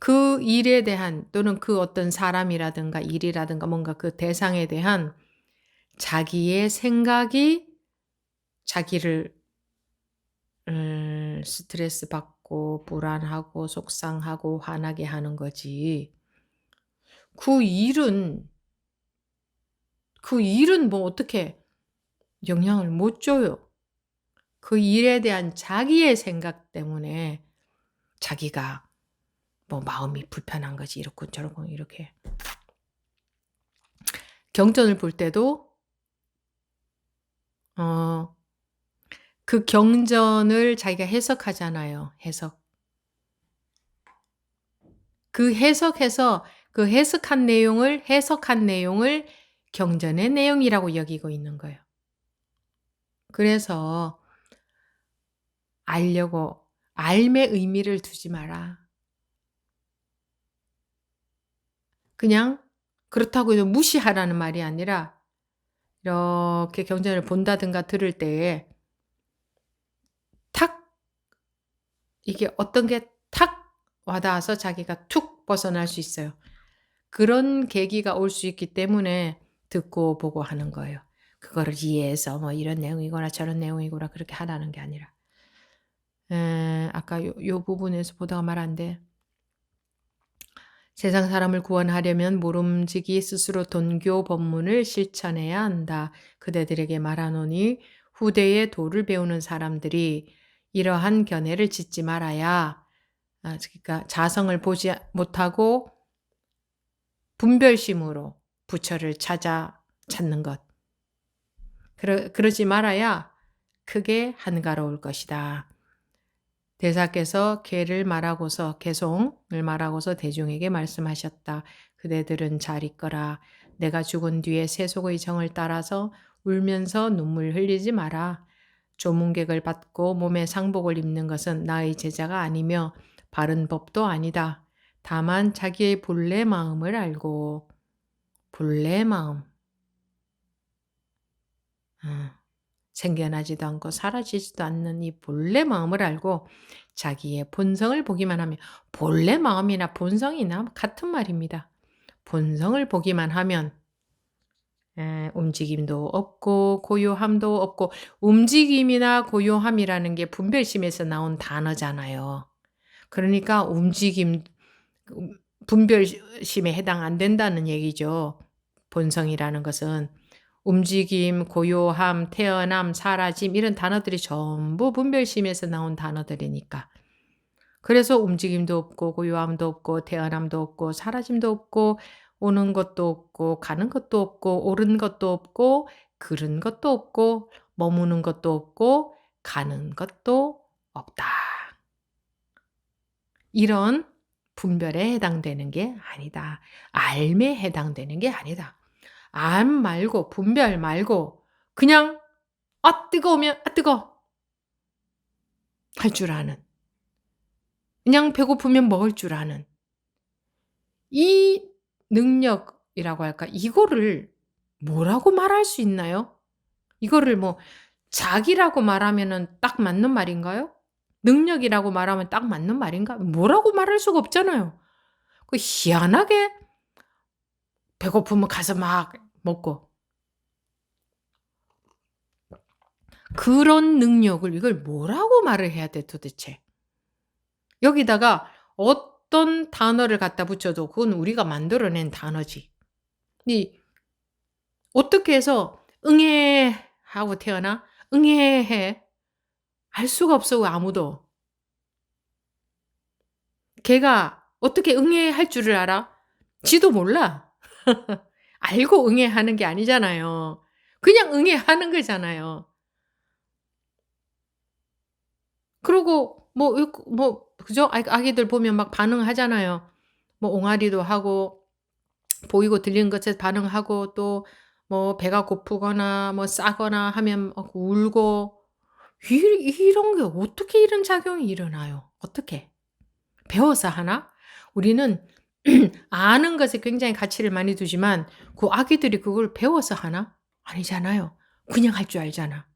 그 일에 대한 또는 그 어떤 사람이라든가 일이라든가 뭔가 그 대상에 대한 자기의 생각이 자기를 스트레스 받고 불안하고 속상하고 화나게 하는 거지. 그 일은 뭐 어떻게 영향을 못 줘요. 그 일에 대한 자기의 생각 때문에 자기가 뭐 마음이 불편한 거지 이렇고 저렇고 이렇게. 경전을 볼 때도 그 경전을 자기가 해석하잖아요, 해석. 그 해석한 내용을 경전의 내용이라고 여기고 있는 거예요. 그래서 알려고 알매 의미를 두지 마라. 그냥 그렇다고 해서 무시하라는 말이 아니라 이렇게 경전을 본다든가 들을 때에 탁 이게 어떤 게 탁 와 닿아서 자기가 툭 벗어날 수 있어요. 그런 계기가 올 수 있기 때문에 듣고 보고 하는 거예요. 그거를 이해해서 뭐 이런 내용이구나 저런 내용이구나 그렇게 하라는 게 아니라. 아까 요 부분에서 보다가 말한데 "세상 사람을 구원하려면 모름지기 스스로 돈교 법문을 실천해야 한다. 그대들에게 말하노니 후대에 도를 배우는 사람들이 이러한 견해를 짓지 말아야." 그러니까 자성을 보지 못하고 분별심으로 부처를 찾는 것. 그러지 말아야 크게 한가로울 것이다. 대사께서 개를 말하고서 개송을 말하고서 대중에게 말씀하셨다. 그대들은 잘 있거라. 내가 죽은 뒤에 세속의 정을 따라서 울면서 눈물 흘리지 마라. 조문객을 받고 몸에 상복을 입는 것은 나의 제자가 아니며 바른 법도 아니다. 다만 자기의 본래 마음을 알고 본래 마음 생겨나지도 않고 사라지지도 않는 이 본래 마음을 알고 자기의 본성을 보기만 하면 본래 마음이나 본성이나 같은 말입니다. 본성을 보기만 하면 움직임도 없고 고요함도 없고 움직임이나 고요함이라는 게 분별심에서 나온 단어잖아요. 그러니까 움직임 분별심에 해당 안 된다는 얘기죠. 본성이라는 것은. 움직임, 고요함, 태어남, 사라짐 이런 단어들이 전부 분별심에서 나온 단어들이니까. 그래서 움직임도 없고 고요함도 없고 태어남도 없고 사라짐도 없고 오는 것도 없고 가는 것도 없고 옳은 것도 없고 그른 것도 없고 머무는 것도 없고 가는 것도 없다. 이런 분별에 해당되는 게 아니다. 알에 해당되는 게 아니다. 안 말고 분별 말고 그냥 '아 뜨거우면 아 뜨거.' 할 줄 아는. 그냥 배고프면 먹을 줄 아는. 이 능력이라고 할까? 이거를 뭐라고 말할 수 있나요? 이거를 뭐 자기라고 말하면은 딱 맞는 말인가요? 능력이라고 말하면 딱 맞는 말인가? 뭐라고 말할 수가 없잖아요. 그 희한하게 배고프면 가서 막 먹고 그런 능력을 이걸 뭐라고 말을 해야 돼 도대체? 여기다가 어떤 단어를 갖다 붙여도 그건 우리가 만들어 낸 단어지. 이 어떻게 해서 "응애." 하고 태어나? "응애." 해. 알 수가 없어 아무도. 걔가 어떻게 응애 할 줄을 알아? 지도 몰라. 알고 응애 하는 게 아니잖아요. 그냥 응애 하는 거잖아요. 그러고 뭐 그죠? 아기들 보면 막 반응하잖아요. 뭐 옹알이도 하고 보이고 들리는 것에 반응하고 또 뭐 배가 고프거나 뭐 싸거나 하면 막 울고 이런 게 어떻게 이런 작용이 일어나요? 어떻게? 배워서 하나? 우리는 아는 것에 굉장히 가치를 많이 두지만 그 아기들이 그걸 배워서 하나? 아니잖아요. 그냥 할 줄 알잖아.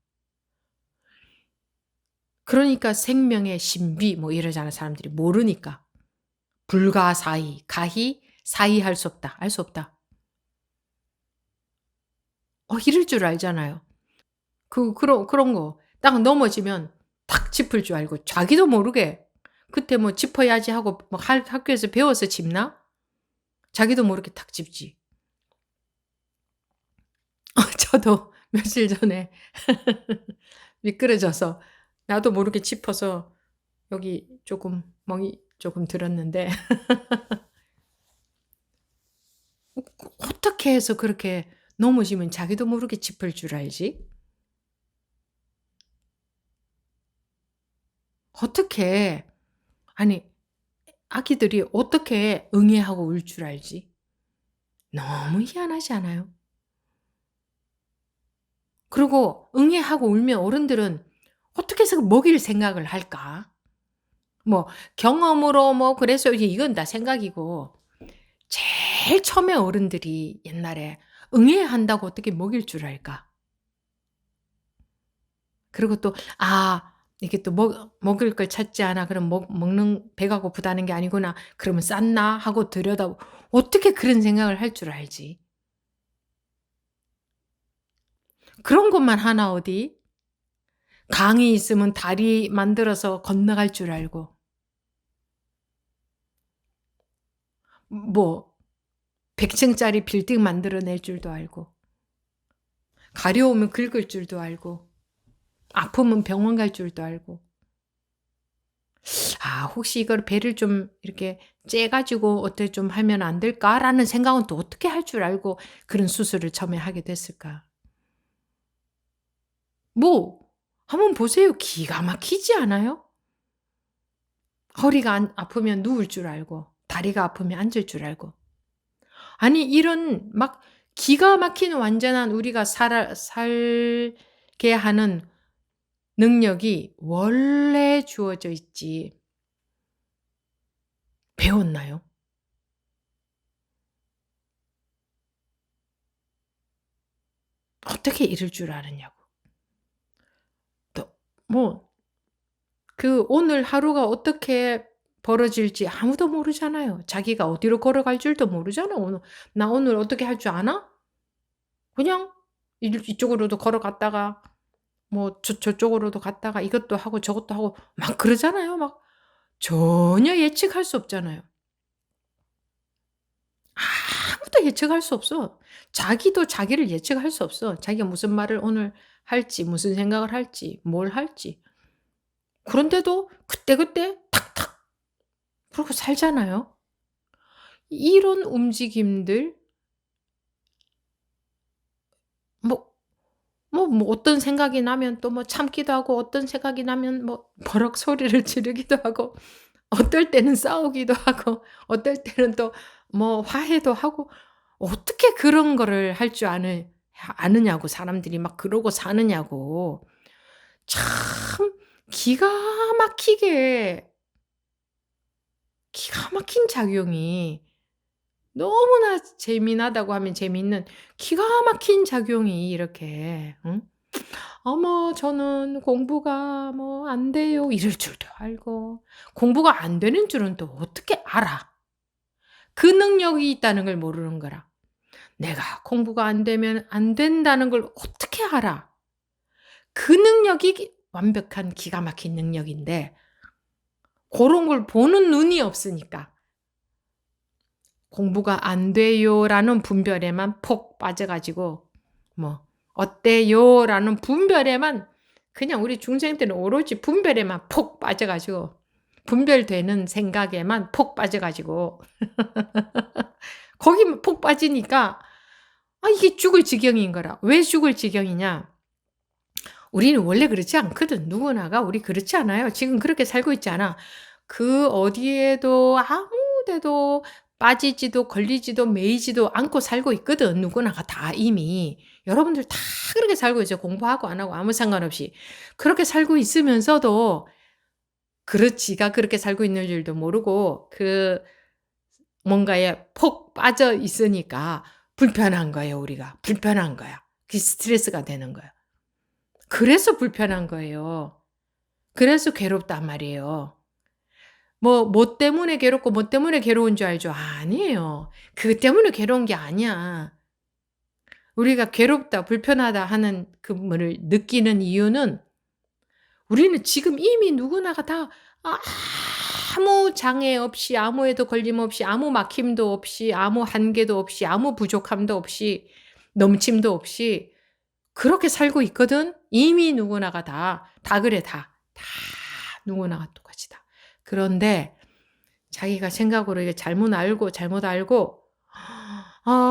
그러니까 생명의 신비 뭐 이러잖아 사람들이 모르니까. 불가사의, 가히, 사의할 수 없다. 알 수 없다. 이럴 줄 알잖아요. 그런 거. 딱 넘어지면 탁 짚을 줄 알고 자기도 모르게 그때 뭐 짚어야지 하고 막 학교에서 배워서 짚나? 자기도 모르게 탁 짚지. 저도 며칠 전에 미끄러져서 나도 모르게 짚어서 여기 조금 멍이 조금 들었는데 어떻게 해서 그렇게 넘어지면 자기도 모르게 짚을 줄 알지? 어떻게 아니 아기들이 어떻게 응애하고 울 줄 알지? 너무 희한하지 않아요? 그리고 응애하고 울면 어른들은 어떻게 해서 먹일 생각을 할까? 뭐 경험으로 뭐 그래서 이건 다 생각이고 제일 처음에 어른들이 옛날에 응애한다고 어떻게 먹일 줄 알까? 그리고 또 이게 또 먹을 걸 찾지 않아. 그럼 먹는 배가 고프다는 게 아니구나. 그러면 쌌나 하고 어떻게 그런 생각을 할 줄 알지? 그런 것만 하나 어디? 강이 있으면 다리 만들어서 건너갈 줄 알고 뭐 100 층짜리 빌딩 만들어 낼 줄도 알고 가려우면 긁을 줄도 알고 아프면 병원 갈 줄도 알고 혹시 이걸 배를 좀 이렇게 째 가지고 어떻게 좀 하면 안 될까라는 생각은 또 어떻게 할 줄 알고 그런 수술을 처음에 하게 됐을까? 뭐 한번 보세요. 기가 막히지 않아요? 허리가 아프면 누울 줄 알고 다리가 아프면 앉을 줄 알고. 아니 이런 막 기가 막힌 완전한 우리가 살게 하는 능력이 원래 주어져 있지 배웠나요? 어떻게 이럴 줄 아느냐고. 또 뭐 오늘 하루가 어떻게 벌어질지 아무도 모르잖아요. 자기가 어디로 걸어갈 줄도 모르잖아. 나 오늘 어떻게 할 줄 아나? 그냥 이쪽으로도 걸어갔다가 뭐 저쪽으로도 갔다가 이것도 하고 저것도 하고 막 그러잖아요. 막 전혀 예측할 수 없잖아요. 아무도 예측할 수 없어. 자기도 자기를 예측할 수 없어. 자기가 무슨 말을 오늘 할지, 무슨 생각을 할지, 뭘 할지. 그런데도 그때그때 탁탁 그러고 살잖아요. 이런 움직임들 뭐 어떤 생각이 나면 또 뭐 참기도 하고 어떤 생각이 나면 뭐 버럭 소리를 지르기도 하고 어떨 때는 싸우기도 하고 어떨 때는 또 뭐 화해도 하고 어떻게 그런 거를 할 줄 아느냐고 사람들이 막 그러고 사느냐고. 참 기가 막히게 기가 막힌 작용이 너무나 재미나다고 하면 재미있는 기가 막힌 작용이 이렇게 응? 어머 저는 공부가 뭐 안 돼요 이럴 줄도 알고 공부가 안 되는 줄은 또 어떻게 알아? 그 능력이 있다는 걸 모르는 거라. 내가 공부가 안 되면 안 된다는 걸 어떻게 알아? 그 능력이 완벽한 기가 막힌 능력인데 고런 걸 보는 눈이 없으니까 공부가 안 돼요라는 분별에만 폭 빠져 가지고 뭐 어때요라는 분별에만 그냥 우리 중생님 때는 오로지 분별에만 폭 빠져 가지고 분별되는 생각에만 폭 빠져 가지고 거기만 폭 빠지니까 이게 죽을 지경인 거라. 왜 죽을 지경이냐? 우리는 원래 그렇지 않거든. 누구나가 우리 그렇지 않아요. 지금 그렇게 살고 있지 않아. 그 어디에도 아무 데도 빠지지도 걸리지도 매이지도 않고 살고 있거든. 누구나가 다 이미. 여러분들 다 그렇게 살고 있어요. 공부하고 안 하고 아무 상관없이. 그렇게 살고 있으면서도 지가 그렇게 살고 있는 줄도 모르고 뭔가에 폭 빠져 있으니까 불편한 거예요, 우리가. 불편한 거야. 그게 스트레스가 되는 거야. 그래서 불편한 거예요. 그래서 괴롭단 말이에요. 뭐 때문에 괴롭고 뭐 때문에 괴로운 줄 알죠? 아니에요. 그것 때문에 괴로운 게 아니야. 우리가 괴롭다, 불편하다 하는 그거를 느끼는 이유는 우리는 지금 이미 누구나가 다 아무 장애 없이 아무에도 걸림 없이 아무 막힘도 없이 아무 한계도 없이 아무 부족함도 없이 넘침도 없이 그렇게 살고 있거든. 이미 누구나가 다 그래 다. 다 누구나가 똑같이 다. 그런데 자기가 생각으로 이게 잘못 알고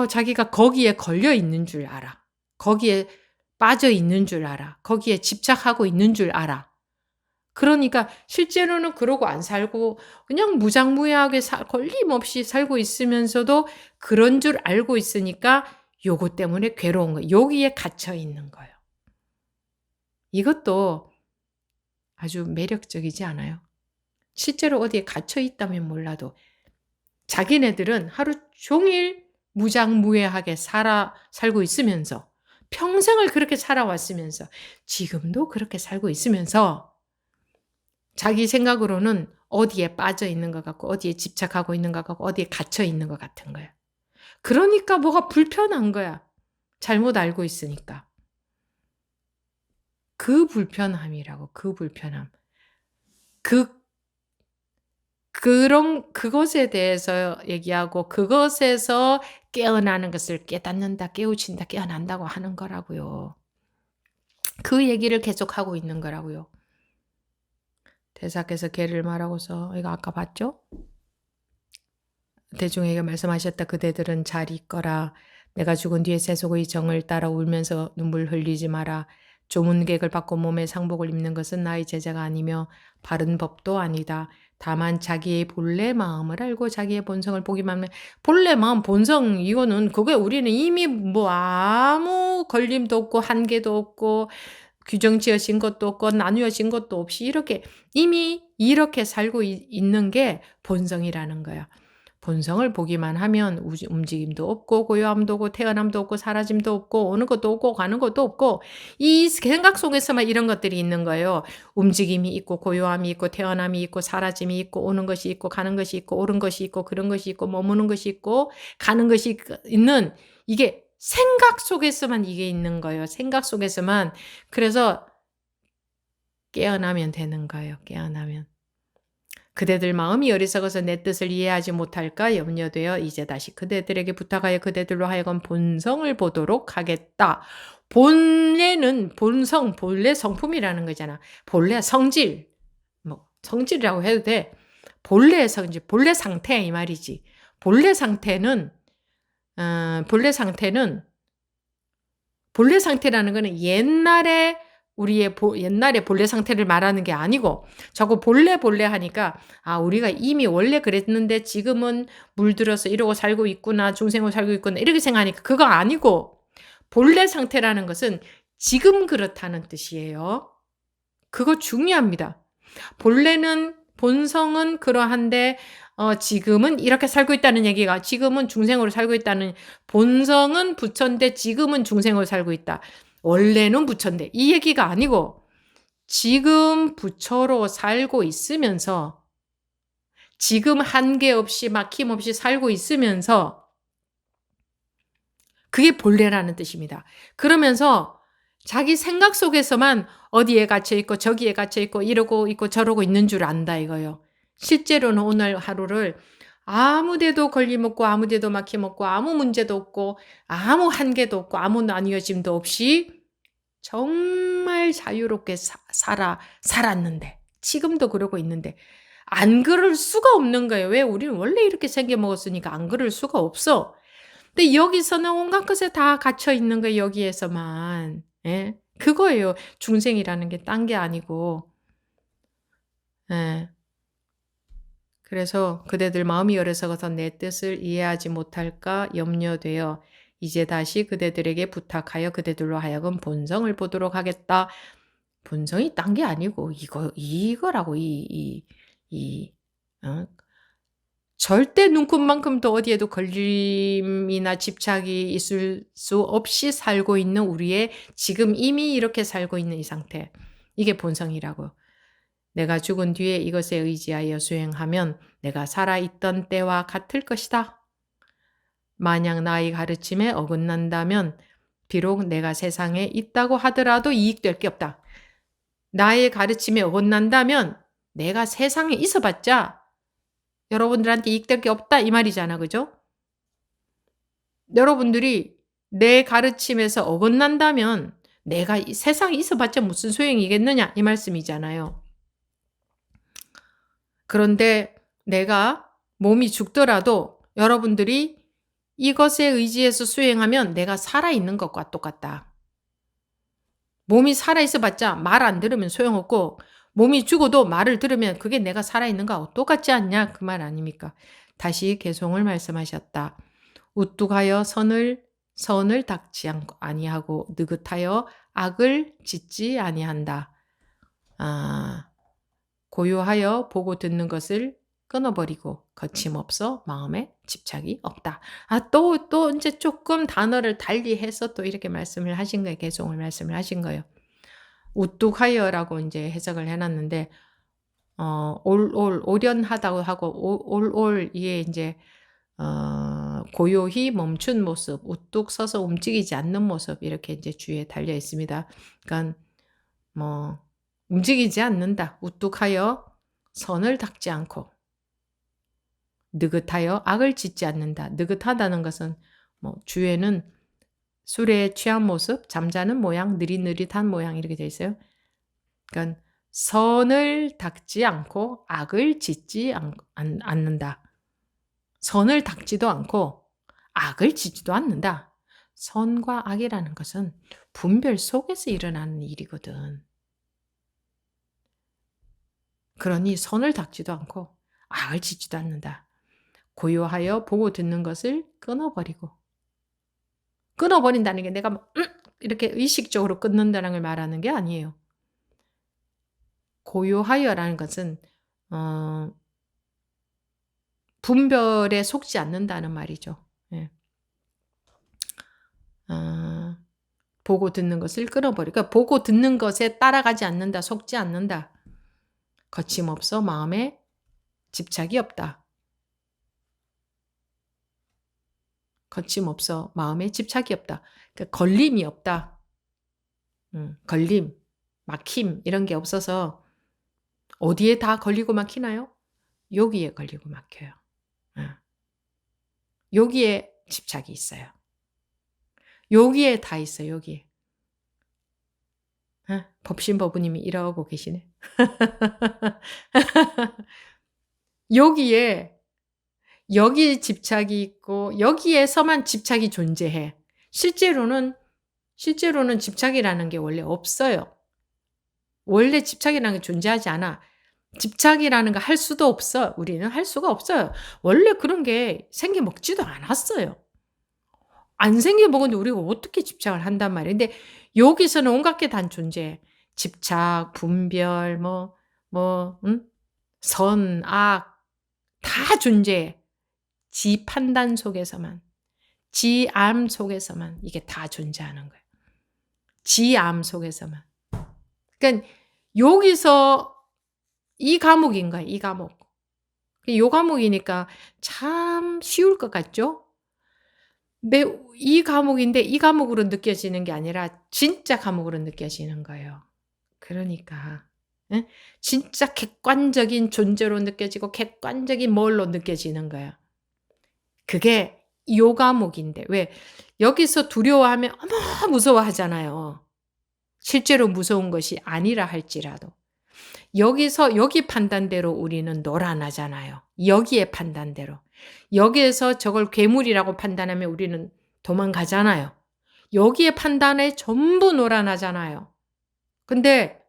자기가 거기에 걸려 있는 줄 알아. 거기에 빠져 있는 줄 알아. 거기에 집착하고 있는 줄 알아. 그러니까 실제로는 그러고 안 살고 그냥 무장무예하게 걸림없이 살고 있으면서도 그런 줄 알고 있으니까 요거 때문에 괴로운 거예요. 여기에 갇혀 있는 거예요. 이것도 아주 매력적이지 않아요? 실제로 어디에 갇혀 있다면 몰라도 자기네들은 하루 종일 무장무예하게 살고 있으면서 평생을 그렇게 살아왔으면서 지금도 그렇게 살고 있으면서 자기 생각으로는 어디에 빠져 있는 것 같고 어디에 집착하고 있는 것 같고 어디에 갇혀 있는 것 같은 거야. 그러니까 뭐가 불편한 거야. 잘못 알고 있으니까. 그 불편함이라고, 그 불편함. 그것에 대해서 얘기하고 그것에서 깨어나는 것을 깨닫는다, 깨우친다, 깨어난다고 하는 거라고요. 그 얘기를 계속하고 있는 거라고요. 대사께서 개를 말하고서 이거 아까 봤죠? 대중에게 말씀하셨다. 그대들은 잘 있거라. 내가 죽은 뒤에 세속의 정을 따라 울면서 눈물 흘리지 마라. 조문객을 받고 몸에 상복을 입는 것은 나의 제자가 아니며 바른 법도 아니다. 다만 자기의 본래 마음을 알고 자기의 본성을 보기만 하면 본래 마음 본성 이거는 그게 우리는 이미 뭐 아무 걸림도 없고 한계도 없고 규정 지어진 것도 없고 나누어진 것도 없이 이렇게 이미 이렇게 살고 있는 게 본성이라는 거야. 본성을 보기만 하면 움직임도 없고 고요함도 없고 태어남도 없고 사라짐도 없고 오는 것도 없고 가는 것도 없고 이 생각 속에서만 이런 것들이 있는 거예요. 움직임이 있고 고요함이 있고 태어남이 있고 사라짐이 있고 오는 것이 있고 가는 것이 있고 옳은 것이 있고 그런 것이 있고 머무는 것이 있고 가는 것이 있는 이게 생각 속에서만 이게 있는 거예요. 생각 속에서만. 그래서 깨어나면 되는 거예요. 깨어나면. 그대들 마음이 어리석어서 내 뜻을 이해하지 못할까 염려되어 이제 다시 그대들에게 부탁하여 그대들로 하여금 본성을 보도록 하겠다. 본래는 본성, 본래 성품이라는 거잖아. 본래 성질, 뭐 성질이라고 해도 돼. 본래 성질, 본래 상태 이 말이지. 본래 상태는 본래 상태라는 거는 옛날에 우리의 옛날의 본래 상태를 말하는 게 아니고 자꾸 본래 하니까 우리가 이미 원래 그랬는데 지금은 물들어서 이러고 살고 있구나 중생으로 살고 있구나 이렇게 생각하니까 그거 아니고 본래 상태라는 것은 지금 그렇다는 뜻이에요. 그거 중요합니다. 본성은 그러한데 지금은 이렇게 살고 있다는 얘기가 지금은 중생으로 살고 있다는 본성은 부처인데 지금은 중생으로 살고 있다. 원래는 부처인데 이 얘기가 아니고 지금 부처로 살고 있으면서 지금 한계 없이 막힘 없이 살고 있으면서 그게 본래라는 뜻입니다. 그러면서 자기 생각 속에서만 어디에 갇혀 있고 저기에 갇혀 있고 이러고 있고 저러고 있는 줄 안다 이거요. 실제로는 오늘 하루를 아무 데도 걸림 없고 아무 데도 막힘 없고 아무 문제도 없고 아무 한계도 없고 아무 나뉘어짐도 없이 정말 자유롭게 살았는데 지금도 그러고 있는데 안 그럴 수가 없는 거예요. 왜? 우리는 원래 이렇게 생겨 먹었으니까 안 그럴 수가 없어. 근데 여기서는 온갖 것에 다 갇혀 있는 거예요. 여기에서만. 예? 그거예요. 중생이라는 게 딴 게 아니고. 예. 그래서 그대들 마음이 어려서서 내 뜻을 이해하지 못할까 염려되어 이제 다시 그대들에게 부탁하여 그대들로 하여금 본성을 보도록 하겠다. 본성이 딴 게 아니고 이거라고 절대 눈곱만큼도 어디에도 걸림이나 집착이 있을 수 없이 살고 있는 우리의 지금 이미 이렇게 살고 있는 이 상태. 이게 본성이라고. 내가 죽은 뒤에 이것에 의지하여 수행하면 내가 살아있던 때와 같을 것이다. 만약 나의 가르침에 어긋난다면 비록 내가 세상에 있다고 하더라도 이익될 게 없다. 나의 가르침에 어긋난다면 내가 세상에 있어봤자 여러분들한테 이익될 게 없다 이 말이잖아. 그죠? 여러분들이 내 가르침에서 어긋난다면 내가 세상에 있어봤자 무슨 소용이겠느냐 이 말씀이잖아요. 그런데 내가 몸이 죽더라도 여러분들이 이것에 의지해서 수행하면 내가 살아있는 것과 똑같다. 몸이 살아있어 봤자 말 안 들으면 소용없고 몸이 죽어도 말을 들으면 그게 내가 살아있는 거하고 똑같지 않냐 그 말 아닙니까? 다시 개송을 말씀하셨다. 우뚝하여 선을 선을 닦지 아니하고 느긋하여 악을 짓지 아니한다. 고요하여 보고 듣는 것을 끊어버리고 거침없어 마음에 집착이 없다. 또 이제 조금 단어를 달리해서 또 이렇게 말씀을 하신 거예요. 개송을 말씀을 하신 거예요. 우뚝하여라고 이제 해석을 해놨는데, 오련하다고 하고, 이에 이제, 고요히 멈춘 모습, 우뚝 서서 움직이지 않는 모습, 이렇게 이제 주위에 달려 있습니다. 그러니까, 움직이지 않는다. 우뚝하여 선을 닦지 않고, 느긋하여 악을 짓지 않는다. 느긋하다는 것은, 주에는 술에 취한 모습, 잠자는 모양, 느릿느릿한 모양, 이렇게 되어 있어요. 그러니까, 선을 닦지 않고 악을 짓지 않는다. 선을 닦지도 않고 악을 짓지도 않는다. 선과 악이라는 것은 분별 속에서 일어나는 일이거든. 그러니 선을 닦지도 않고 악을 짓지도 않는다. 고요하여 보고 듣는 것을 끊어버린다는 게 내가 이렇게 의식적으로 끊는다는 걸 말하는 게 아니에요. 고요하여라는 것은 분별에 속지 않는다는 말이죠. 예. 보고 듣는 것을 끊어버리고, 그러니까 보고 듣는 것에 따라가지 않는다, 속지 않는다. 거침없어 마음에 집착이 없다. 거침없어 마음에 집착이 없다. 그러니까 걸림이 없다. 걸림, 막힘 이런 게 없어서 어디에 다 걸리고 막히나요? 여기에 걸리고 막혀요. 여기에 집착이 있어요. 여기에 다 있어요. 여기에. 법신법부님이 이러고 계시네. 여기에 집착이 있고 여기에서만 집착이 존재해. 실제로는 집착이라는 게 원래 없어요. 원래 집착이라는 게 존재하지 않아. 집착이라는 거 할 수도 없어. 우리는 할 수가 없어요. 원래 그런 게 생겨 먹지도 않았어요. 안 생겨 먹었는데 우리가 어떻게 집착을 한단 말이에요. 근데 여기서는 온갖 게 다 존재해. 집착, 분별, 선, 악 다 존재해. 지 판단 속에서만, 지 암 속에서만 이게 다 존재하는 거예요. 지 암 속에서만. 그러니까 여기서 이 과목인 거예요. 이 과목. 이 과목이니까 참 쉬울 것 같죠? 이 과목인데 이 과목으로 느껴지는 게 아니라 진짜 과목으로 느껴지는 거예요. 그러니까 진짜 객관적인 존재로 느껴지고 객관적인 뭘로 느껴지는 거예요. 그게 이 과목인데 왜 여기서 두려워하면 어머 무서워하잖아요. 실제로 무서운 것이 아니라 할지라도. 여기서 여기 판단대로 우리는 놀아나잖아요. 여기에 판단대로. 여기에서 저걸 괴물이라고 판단하면 우리는 도망가잖아요. 여기에 판단에 전부 놀아나잖아요. 근데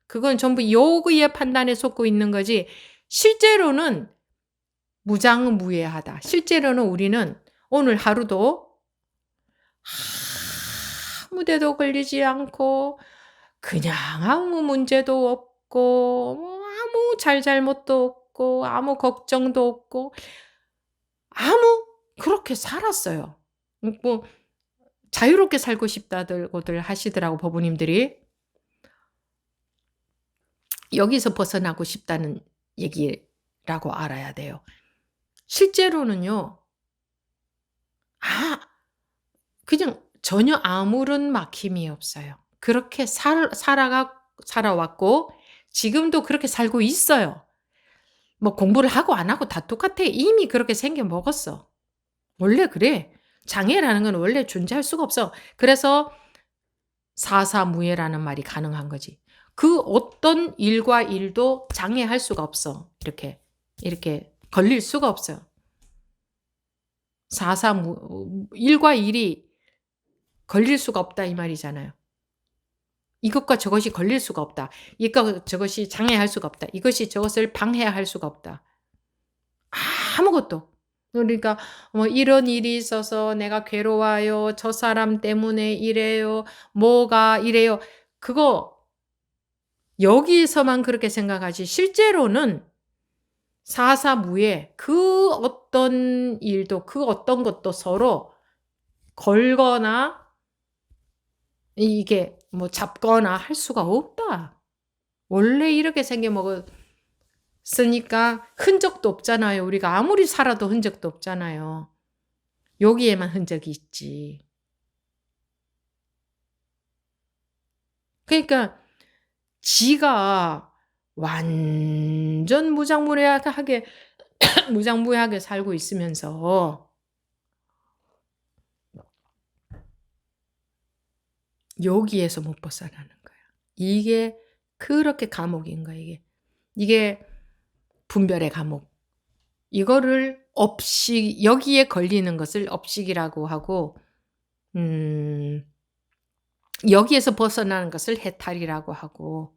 그건 전부 여기에 판단에 속고 있는 거지 실제로는 무장무예하다. 실제로는 우리는 오늘 하루도 아무 데도 걸리지 않고 그냥 아무 문제도 없고 아무 잘못도 없고 아무 걱정도 없고 그렇게 살았어요. 자유롭게 살고 싶다고들 하시더라고 법부님들이. 여기서 벗어나고 싶다는 얘기라고 알아야 돼요. 실제로는요. 그냥 전혀 아무런 막힘이 없어요. 그렇게 살아왔고 지금도 그렇게 살고 있어요. 공부를 하고 안 하고 다 똑같아. 이미 그렇게 생겨 먹었어. 원래 그래. 장애라는 건 원래 존재할 수가 없어. 그래서 사사무예라는 말이 가능한 거지. 그 어떤 일과 일도 장애할 수가 없어. 이렇게 걸릴 수가 없어요. 일과 일이 걸릴 수가 없다 이 말이잖아요. 이것과 저것이 걸릴 수가 없다. 이것과 저것이 장애할 수가 없다. 이것이 저것을 방해할 수가 없다. 아무것도. 그러니까 뭐 "이런 일이 있어서 내가 괴로워요. 저 사람 때문에 이래요. 뭐가 이래요." 그거 여기서만 그렇게 생각하지 실제로는 사사무예 그 어떤 일도 그 어떤 것도 서로 걸거나 이게 뭐 잡거나 할 수가 없다. 원래 이렇게 생겨 먹었으니까 흔적도 없잖아요. 우리가 아무리 살아도 흔적도 없잖아요. 여기에만 흔적이 있지. 그러니까 지가 완전 무장무례하게 무장무예하게 살고 있으면서 여기에서 못 벗어나는 거야. 이게 그렇게 감옥인 거야 이게. 이게 분별의 감옥. 이거를 업식 여기에 걸리는 것을 업식이라고 하고 음 여기에서 벗어나는 것을 해탈이라고 하고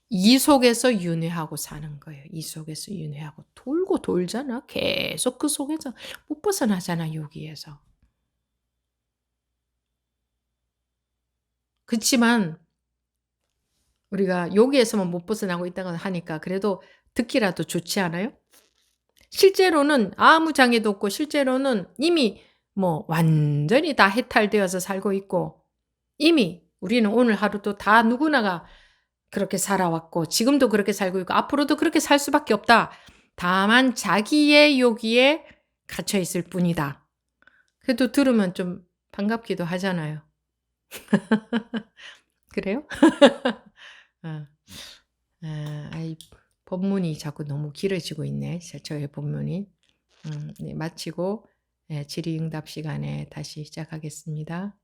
이 속에서 윤회하고 사는 거예요. 이 속에서 윤회하고 돌고 돌잖아. 계속 그 속에서 못 벗어나잖아 여기에서. 그치만 우리가 여기에서만 못 벗어나고 있다고 하니까 그래도 듣기라도 좋지 않아요? 실제로는 아무 장애도 없고 실제로는 이미 뭐 완전히 다 해탈되어서 살고 있고 이미 우리는 오늘 하루도 다 누구나가 그렇게 살아왔고 지금도 그렇게 살고 있고 앞으로도 그렇게 살 수밖에 없다. 다만 자기의 요기에 갇혀 있을 뿐이다. 그래도 들으면 좀 반갑기도 하잖아요. 그래요? 어. 아이 본문이 자꾸 너무 길어지고 있네. 저의 본문이. 네 마치고 예 질의응답 시간에 다시 시작하겠습니다.